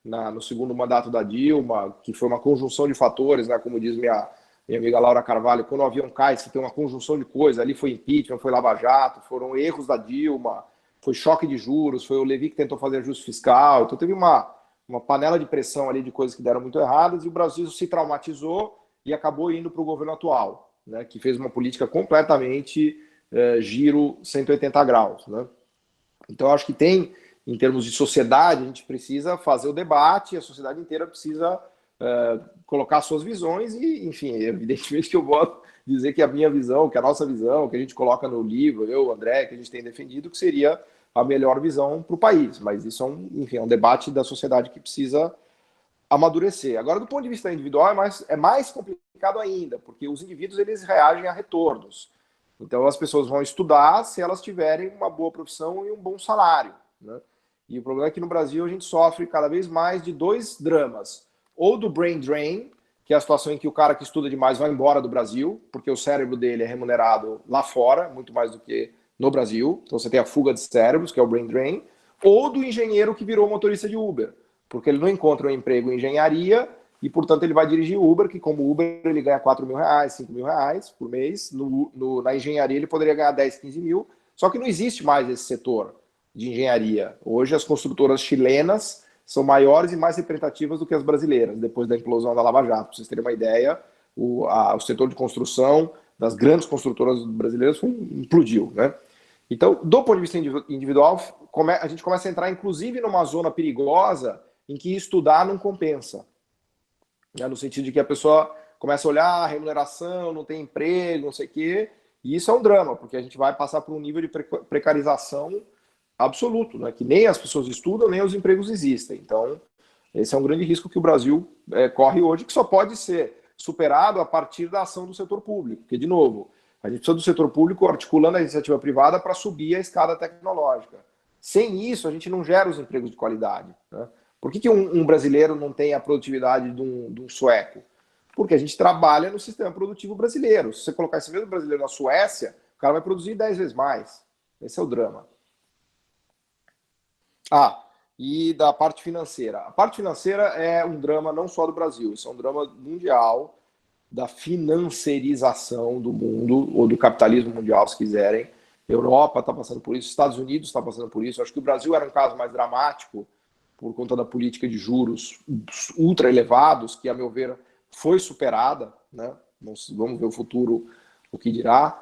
no segundo mandato da Dilma, que foi uma conjunção de fatores, né, como diz minha amiga Laura Carvalho, quando o avião cai, você tem uma conjunção de coisas, ali foi impeachment, foi Lava Jato, foram erros da Dilma, foi choque de juros, foi o Levi que tentou fazer ajuste fiscal, então teve uma panela de pressão ali de coisas que deram muito erradas, e o Brasil se traumatizou e acabou indo para o governo atual, né, que fez uma política completamente giro 180 graus, né? Então, eu acho que em termos de sociedade, a gente precisa fazer o debate, a sociedade inteira precisa colocar suas visões e, enfim, evidentemente que eu vou dizer que a minha visão, que a nossa visão, que a gente coloca no livro, eu, André, que a gente tem defendido, que seria a melhor visão para o país. Mas isso é um debate da sociedade que precisa amadurecer. Agora, do ponto de vista individual, é mais complicado ainda, porque os indivíduos eles reagem a retornos. Então, as pessoas vão estudar se elas tiverem uma boa profissão e um bom salário, né? E o problema é que no Brasil a gente sofre cada vez mais de dois dramas. Ou do brain drain, que é a situação em que o cara que estuda demais vai embora do Brasil, porque o cérebro dele é remunerado lá fora, muito mais do que no Brasil. Então, você tem a fuga de cérebros, que é o brain drain. Ou do engenheiro que virou motorista de Uber, porque ele não encontra um emprego em engenharia e, portanto, ele vai dirigir Uber, que como Uber ele ganha R$4.000, R$5.000 por mês. Na engenharia ele poderia ganhar 10, 15 mil. Só que não existe mais esse setor de engenharia. Hoje as construtoras chilenas são maiores e mais representativas do que as brasileiras, depois da implosão da Lava Jato. Para vocês terem uma ideia, o setor de construção das grandes construtoras brasileiras implodiu, né? Então, do ponto de vista individual, a gente começa a entrar, inclusive, numa zona perigosa em que estudar não compensa. No sentido de que a pessoa começa a olhar a remuneração, não tem emprego, não sei o quê, e isso é um drama, porque a gente vai passar por um nível de precarização absoluto, né? Que nem as pessoas estudam, nem os empregos existem. Então, esse é um grande risco que o Brasil corre hoje, que só pode ser superado a partir da ação do setor público, porque, de novo, a gente precisa do setor público articulando a iniciativa privada para subir a escada tecnológica. Sem isso, a gente não gera os empregos de qualidade, né? Por que um brasileiro não tem a produtividade de um sueco? Porque a gente trabalha no sistema produtivo brasileiro. Se você colocar esse mesmo brasileiro na Suécia, o cara vai produzir 10 vezes mais. Esse é o drama. E da parte financeira. A parte financeira é um drama não só do Brasil, isso é um drama mundial da financiarização do mundo, ou do capitalismo mundial, se quiserem. Europa está passando por isso, Estados Unidos está passando por isso. Acho que o Brasil era um caso mais dramático, por conta da política de juros ultra elevados, que, a meu ver, foi superada, né? Vamos ver o futuro, o que dirá.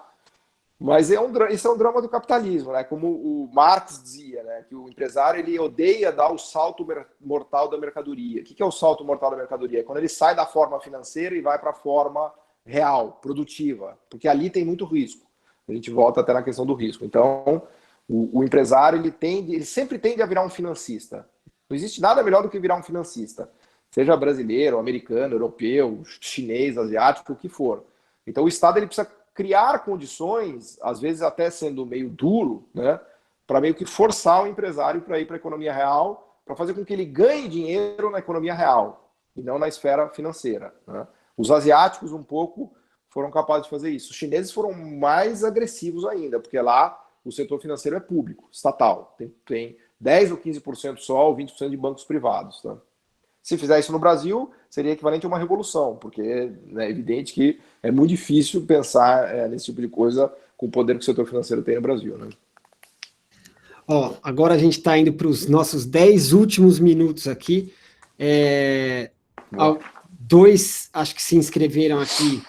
Mas isso é um drama do capitalismo, né? Como o Marx dizia, né? Que o empresário ele odeia dar o salto mortal da mercadoria. O que é o salto mortal da mercadoria? É quando ele sai da forma financeira e vai para a forma real, produtiva, porque ali tem muito risco. A gente volta até na questão do risco. Então, o empresário ele sempre tende a virar um financista. Não existe nada melhor do que virar um financista, seja brasileiro, americano, europeu, chinês, asiático, o que for. Então, o Estado ele precisa criar condições, às vezes até sendo meio duro, né, para meio que forçar o empresário para ir para a economia real, para fazer com que ele ganhe dinheiro na economia real e não na esfera financeira, né? Os asiáticos um pouco foram capazes de fazer isso. Os chineses foram mais agressivos ainda, porque lá o setor financeiro é público, estatal. Tem 10 ou 15% só, ou 20% de bancos privados. Tá? Se fizer isso no Brasil, seria equivalente a uma revolução, porque é evidente que é muito difícil pensar nesse tipo de coisa com o poder que o setor financeiro tem no Brasil. Né? Ó, agora a gente está indo para os nossos 10 últimos minutos aqui. Dois, acho que se inscreveram aqui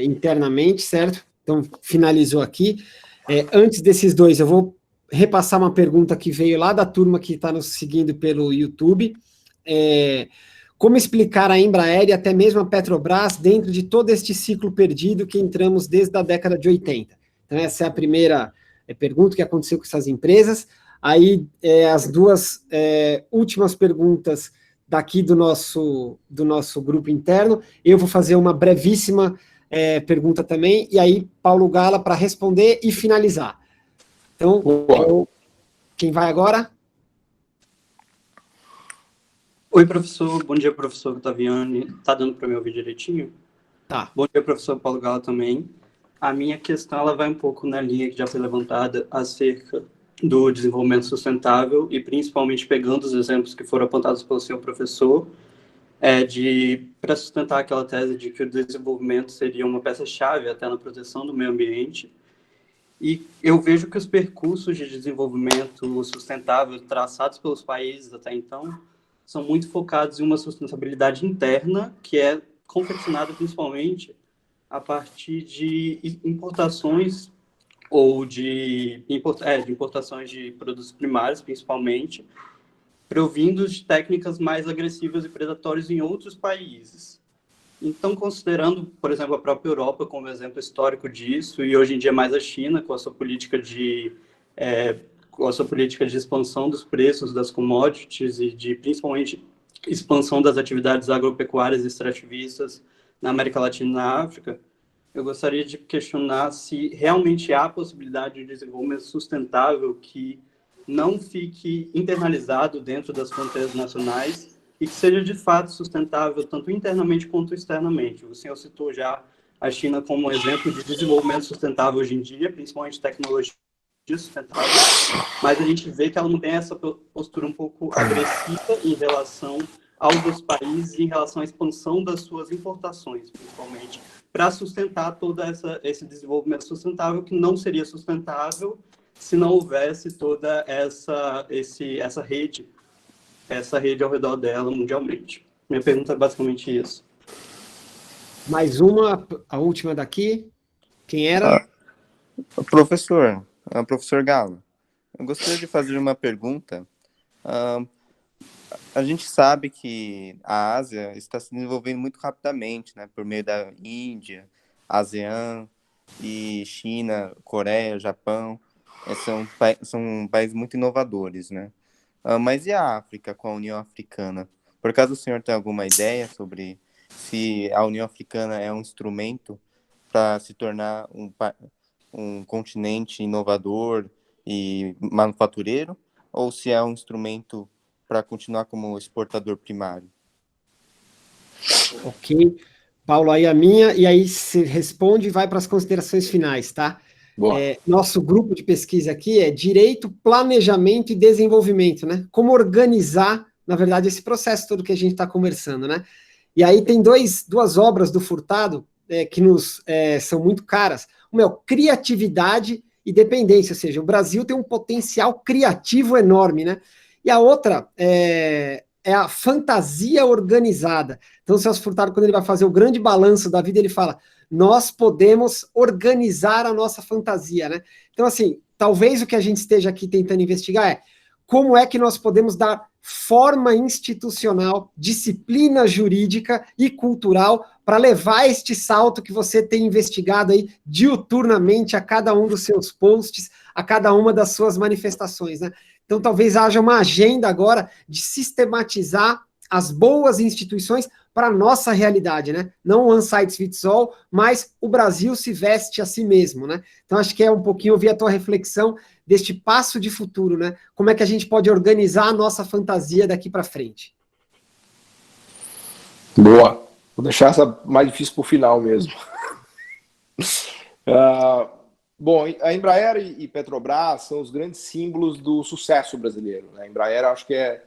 internamente, certo? Então, finalizou aqui. Antes desses dois, eu vou repassar uma pergunta que veio lá da turma que está nos seguindo pelo YouTube. Como explicar a Embraer e até mesmo a Petrobras dentro de todo este ciclo perdido que entramos desde a década de 80? Então, essa é a primeira pergunta que aconteceu com essas empresas. Aí, as duas últimas perguntas daqui do nosso grupo interno. Eu vou fazer uma brevíssima pergunta também, e aí Paulo Gala para responder e finalizar. Então, quem vai agora? Oi, professor. Bom dia, professor Ottaviani. Tá dando para me ouvir direitinho? Tá. Bom dia, professor Paulo Gala também. A minha questão ela vai um pouco na linha que já foi levantada acerca do desenvolvimento sustentável e principalmente pegando os exemplos que foram apontados pelo senhor professor, para sustentar aquela tese de que o desenvolvimento seria uma peça-chave até na proteção do meio ambiente. E eu vejo que os percursos de desenvolvimento sustentável traçados pelos países até então são muito focados em uma sustentabilidade interna que é confeccionada principalmente a partir de importações ou de importações de produtos primários, principalmente, provindos de técnicas mais agressivas e predatórias em outros países. Então, considerando, por exemplo, a própria Europa como exemplo histórico disso, e hoje em dia mais a China, com a sua política de expansão dos preços das commodities e de, principalmente, expansão das atividades agropecuárias e extrativistas na América Latina e na África, eu gostaria de questionar se realmente há possibilidade de desenvolvimento sustentável que não fique internalizado dentro das fronteiras nacionais e que seja de fato sustentável tanto internamente quanto externamente. O senhor citou já a China como um exemplo de desenvolvimento sustentável hoje em dia, principalmente tecnologia sustentável, mas a gente vê que ela não tem essa postura um pouco agressiva em relação aos outros países e em relação à expansão das suas importações, principalmente, para sustentar todo esse desenvolvimento sustentável que não seria sustentável se não houvesse toda essa rede ao redor dela mundialmente. Minha pergunta é basicamente isso. Mais uma, a última daqui. Quem era? Professor Gala, eu gostaria de fazer uma pergunta. A gente sabe que a Ásia está se desenvolvendo muito rapidamente, né, por meio da Índia, ASEAN e China, Coreia, Japão. São países muito inovadores, né? Mas e a África com a União Africana? Por acaso o senhor tem alguma ideia sobre se a União Africana é um instrumento para se tornar um continente inovador e manufatureiro, ou se é um instrumento para continuar como exportador primário? Ok. Paulo, aí a minha, e aí se responde e vai para as considerações finais, tá? Nosso grupo de pesquisa aqui é Direito, Planejamento e Desenvolvimento, né? Como organizar, na verdade, esse processo todo que a gente está conversando, né? E aí tem duas obras do Furtado que nos são muito caras. Uma é o Criatividade e Dependência, ou seja, o Brasil tem um potencial criativo enorme, né? E a outra é a Fantasia Organizada. Então, o Celso Furtado, quando ele vai fazer o grande balanço da vida, ele fala: nós podemos organizar a nossa fantasia, né? Então, assim, talvez o que a gente esteja aqui tentando investigar é como é que nós podemos dar forma institucional, disciplina jurídica e cultural para levar este salto que você tem investigado aí diuturnamente a cada um dos seus posts, a cada uma das suas manifestações, né? Então, talvez haja uma agenda agora de sistematizar as boas instituições para a nossa realidade, né? Não one size fits all, mas o Brasil se veste a si mesmo, né? Então, acho que é um pouquinho ouvir a tua reflexão deste passo de futuro, né? Como é que a gente pode organizar a nossa fantasia daqui para frente? Boa. Vou deixar essa mais difícil para o final mesmo. Bom, a Embraer e Petrobras são os grandes símbolos do sucesso brasileiro, né? A Embraer, acho que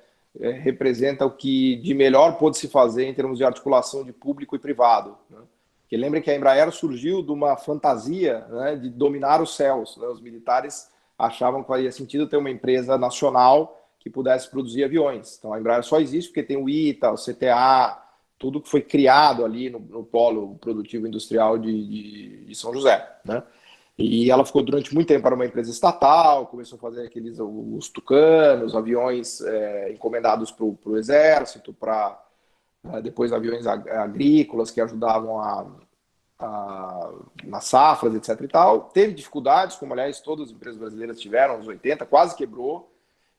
representa o que de melhor pôde se fazer em termos de articulação de público e privado, né? Porque lembrem que a Embraer surgiu de uma fantasia, né, de dominar os céus, né? Os militares achavam que faria sentido ter uma empresa nacional que pudesse produzir aviões. Então a Embraer só existe porque tem o ITA, o CTA, tudo que foi criado ali no polo produtivo industrial de São José, né? E ela ficou durante muito tempo para uma empresa estatal, começou a fazer os Tucanos, aviões encomendados para o Exército, para depois aviões agrícolas que ajudavam nas safras, etc. e tal. Teve dificuldades, como aliás todas as empresas brasileiras tiveram, nos 80, quase quebrou.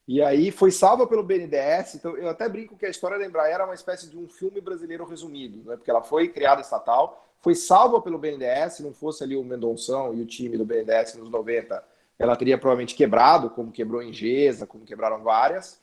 E aí foi salva pelo BNDES. Então eu até brinco que a história da Embraer é uma espécie de um filme brasileiro resumido, né? Porque ela foi criada estatal, foi salva pelo BNDES. Se não fosse ali o Mendonção e o time do BNDES nos 90, ela teria provavelmente quebrado, como quebrou em Gesa, como quebraram várias.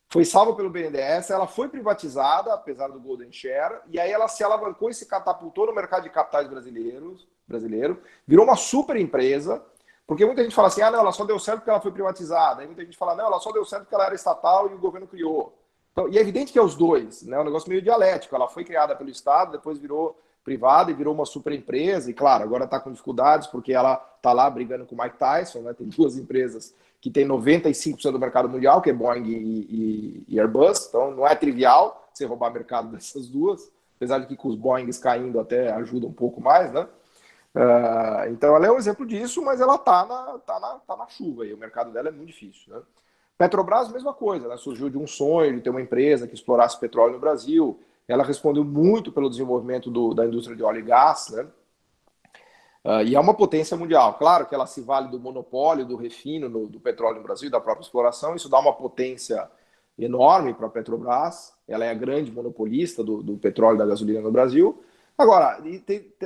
Foi salva pelo BNDES, ela foi privatizada, apesar do Golden Share, e aí ela se alavancou e se catapultou no mercado de capitais brasileiro, virou uma super empresa, porque muita gente fala assim, não, ela só deu certo porque ela foi privatizada. Aí muita gente fala, não, ela só deu certo porque ela era estatal e o governo criou. Então, e é evidente que é os dois, né? É um negócio meio dialético. Ela foi criada pelo Estado, depois virou privada e virou uma super empresa. E claro, agora está com dificuldades porque ela está lá brigando com o Mike Tyson, né? Tem duas empresas que têm 95% do mercado mundial, que é Boeing e Airbus. Então não é trivial você roubar mercado dessas duas, apesar de que com os Boeings caindo até ajuda um pouco mais, né? Então ela é um exemplo disso, mas ela tá na chuva e o mercado dela é muito difícil, né? Petrobras, mesma coisa, né? Surgiu de um sonho de ter uma empresa que explorasse petróleo no Brasil. Ela respondeu muito pelo desenvolvimento da indústria de óleo e gás, né? E é uma potência mundial. Claro que ela se vale do monopólio, do refino do petróleo no Brasil, da própria exploração. Isso dá uma potência enorme para a Petrobras. Ela é a grande monopolista do petróleo e da gasolina no Brasil. Agora,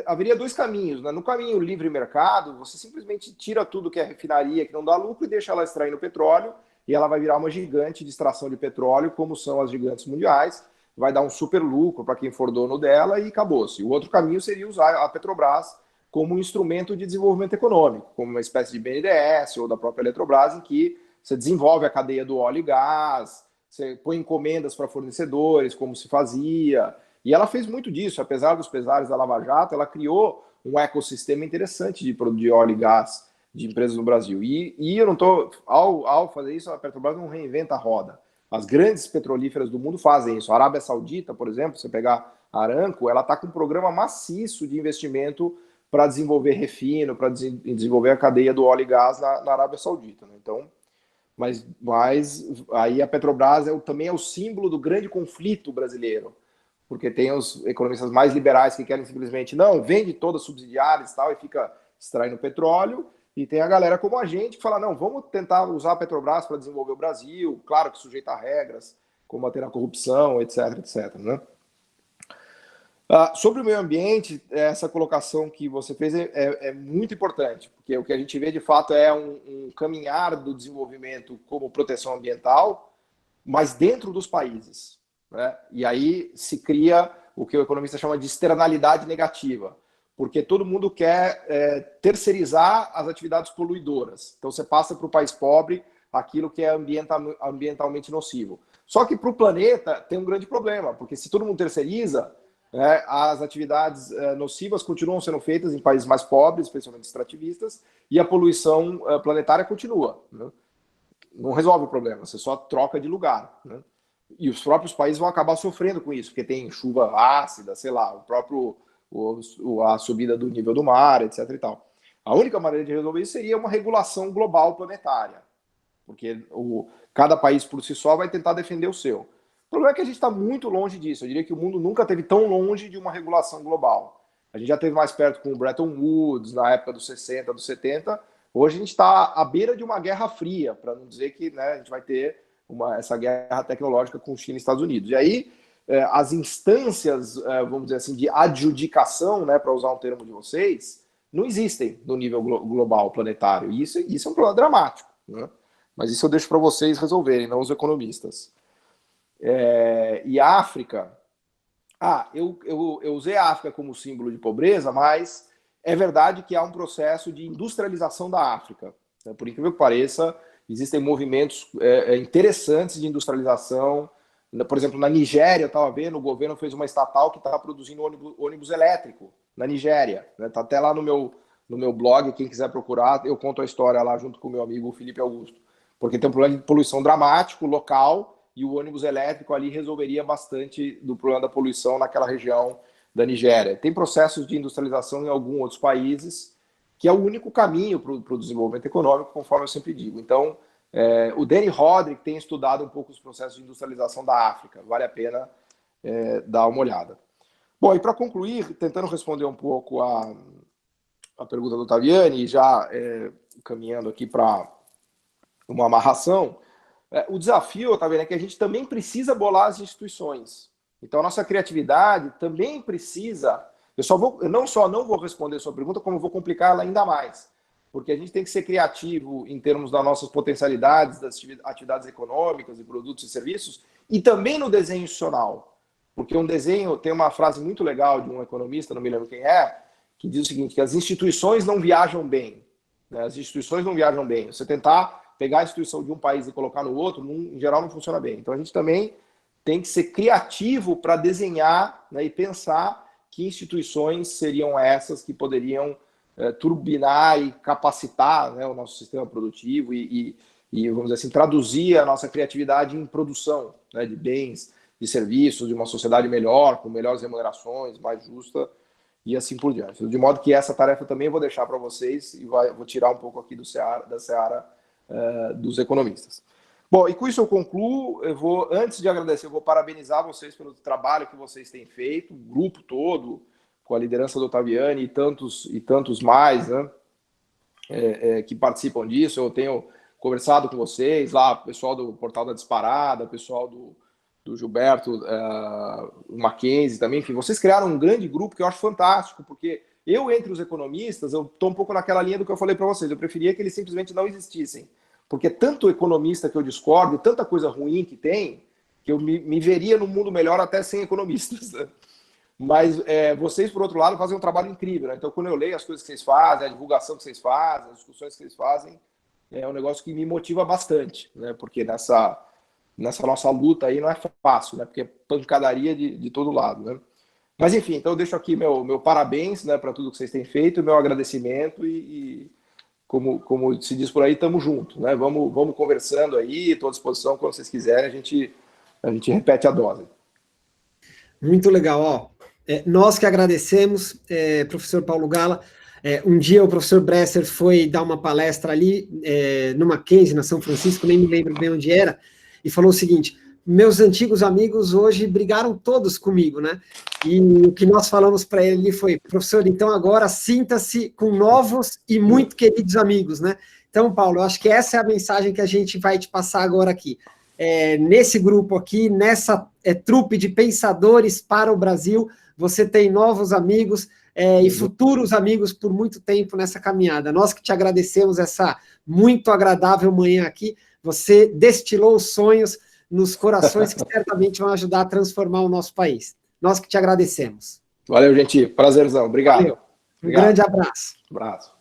haveria dois caminhos, né? No caminho livre mercado, você simplesmente tira tudo que é refinaria, que não dá lucro, e deixa ela extraindo petróleo, e ela vai virar uma gigante de extração de petróleo, como são as gigantes mundiais, vai dar um super lucro para quem for dono dela e acabou-se. O outro caminho seria usar a Petrobras como um instrumento de desenvolvimento econômico, como uma espécie de BNDES ou da própria Eletrobras, em que você desenvolve a cadeia do óleo e gás, você põe encomendas para fornecedores, como se fazia. E ela fez muito disso, apesar dos pesares da Lava Jato, ela criou um ecossistema interessante de óleo e gás de empresas no Brasil. E eu não estou, ao fazer isso, a Petrobras não reinventa a roda. As grandes petrolíferas do mundo fazem isso. A Arábia Saudita, por exemplo, se você pegar a Aramco, ela está com um programa maciço de investimento para desenvolver refino, para desenvolver a cadeia do óleo e gás na Arábia Saudita, né? Então, mas aí a Petrobras também é o símbolo do grande conflito brasileiro, porque tem os economistas mais liberais que querem simplesmente, não, vende todas subsidiárias e tal, e fica extraindo petróleo, e tem a galera como a gente que fala, não, vamos tentar usar a Petrobras para desenvolver o Brasil, claro que sujeita a regras, combater a corrupção, etc, etc, né? Sobre o meio ambiente, essa colocação que você fez é muito importante, porque o que a gente vê de fato é um caminhar do desenvolvimento como proteção ambiental, mas dentro dos países, né? E aí se cria o que o economista chama de externalidade negativa, porque todo mundo quer terceirizar as atividades poluidoras. Então você passa para o país pobre aquilo que é ambientalmente nocivo. Só que para o planeta tem um grande problema, porque se todo mundo terceiriza, as atividades nocivas continuam sendo feitas em países mais pobres, especialmente extrativistas, e a poluição planetária continua, né? Não resolve o problema, você só troca de lugar, né? E os próprios países vão acabar sofrendo com isso, porque tem chuva ácida, sei lá, o próprio a subida do nível do mar, etc. e tal. A única maneira de resolver isso seria uma regulação global planetária, porque cada país por si só vai tentar defender o seu. O problema é que a gente está muito longe disso. Eu diria que o mundo nunca esteve tão longe de uma regulação global. A gente já esteve mais perto com o Bretton Woods, na época dos 60, dos 70. Hoje a gente está à beira de uma guerra fria, para não dizer que, né, a gente vai ter essa guerra tecnológica com China e Estados Unidos. E aí, as instâncias, vamos dizer assim, de adjudicação, né, para usar um termo de vocês, não existem no nível global, planetário. E isso é um problema dramático, né? Mas isso eu deixo para vocês resolverem, não os economistas. E a África... eu usei a África como símbolo de pobreza, mas é verdade que há um processo de industrialização da África. Por incrível que pareça, existem movimentos interessantes de industrialização. Por exemplo, na Nigéria, eu estava vendo, o governo fez uma estatal que está produzindo ônibus elétrico na Nigéria. Está até lá no meu blog, quem quiser procurar, eu conto a história lá junto com o meu amigo Felipe Augusto. Porque tem um problema de poluição dramático, local, e o ônibus elétrico ali resolveria bastante do problema da poluição naquela região da Nigéria. Tem processos de industrialização em alguns outros países, que é o único caminho para o desenvolvimento econômico, conforme eu sempre digo. Então, o Danny Roderick tem estudado um pouco os processos de industrialização da África. Vale a pena dar uma olhada. Bom, e para concluir, tentando responder um pouco a pergunta do Taviani, e já caminhando aqui para uma amarração, o desafio, Taviani, é que a gente também precisa bolar as instituições. Então, a nossa criatividade também precisa... Eu não só não vou responder a sua pergunta, como vou complicar ela ainda mais. Porque a gente tem que ser criativo em termos das nossas potencialidades, das atividades econômicas e produtos e serviços, e também no desenho institucional. Porque um desenho, tem uma frase muito legal de um economista, não me lembro quem é, que diz o seguinte, que as instituições não viajam bem. Né? As instituições não viajam bem. Você tentar pegar a instituição de um país e colocar no outro, em geral não funciona bem. Então a gente também tem que ser criativo para desenhar, né, e pensar que instituições seriam essas que poderiam turbinar e capacitar, né, o nosso sistema produtivo e, vamos dizer assim, traduzir a nossa criatividade em produção, né, de bens, de serviços, de uma sociedade melhor, com melhores remunerações, mais justa e assim por diante. De modo que essa tarefa também eu vou deixar para vocês e vou tirar um pouco aqui da seara dos economistas. Bom, e com isso eu concluo. Antes de agradecer, eu vou parabenizar vocês pelo trabalho que vocês têm feito, o grupo todo, com a liderança do Taviani e tantos mais, né, que participam disso. Eu tenho conversado com vocês, lá, o pessoal do Portal da Disparada, o pessoal do Gilberto, o Mackenzie também, enfim, vocês criaram um grande grupo que eu acho fantástico, porque eu, entre os economistas, eu estou um pouco naquela linha do que eu falei para vocês, eu preferia que eles simplesmente não existissem, porque tanto economista que eu discordo, tanta coisa ruim que tem, que eu me veria num mundo melhor até sem economistas, né? Mas vocês, por outro lado, fazem um trabalho incrível, né? Então, quando eu leio as coisas que vocês fazem, a divulgação que vocês fazem, as discussões que vocês fazem, é um negócio que me motiva bastante, né? Porque nessa nossa luta aí não é fácil, né? Porque é pancadaria de todo lado, né? Mas, enfim, então eu deixo aqui meu parabéns, né, para tudo que vocês têm feito, meu agradecimento e como se diz por aí, estamos juntos, né? Vamos conversando aí, estou à disposição, quando vocês quiserem, a gente repete a dose. Muito legal, ó. Nós que agradecemos, professor Paulo Gala. Um dia o professor Bresser foi dar uma palestra ali, no Mackenzie, na São Francisco, nem me lembro bem onde era, e falou o seguinte: meus antigos amigos hoje brigaram todos comigo, né? E o que nós falamos para ele foi: professor, então agora sinta-se com novos e muito queridos amigos, né? Então, Paulo, eu acho que essa é a mensagem que a gente vai te passar agora aqui. Nesse grupo aqui, nessa trupe de pensadores para o Brasil, você tem novos amigos e futuros amigos por muito tempo nessa caminhada. Nós que te agradecemos essa muito agradável manhã aqui, você destilou os sonhos nos corações que certamente vão ajudar a transformar o nosso país. Nós que te agradecemos. Valeu, gente. Prazerzão. Obrigado. Valeu. Um grande abraço. Abraço.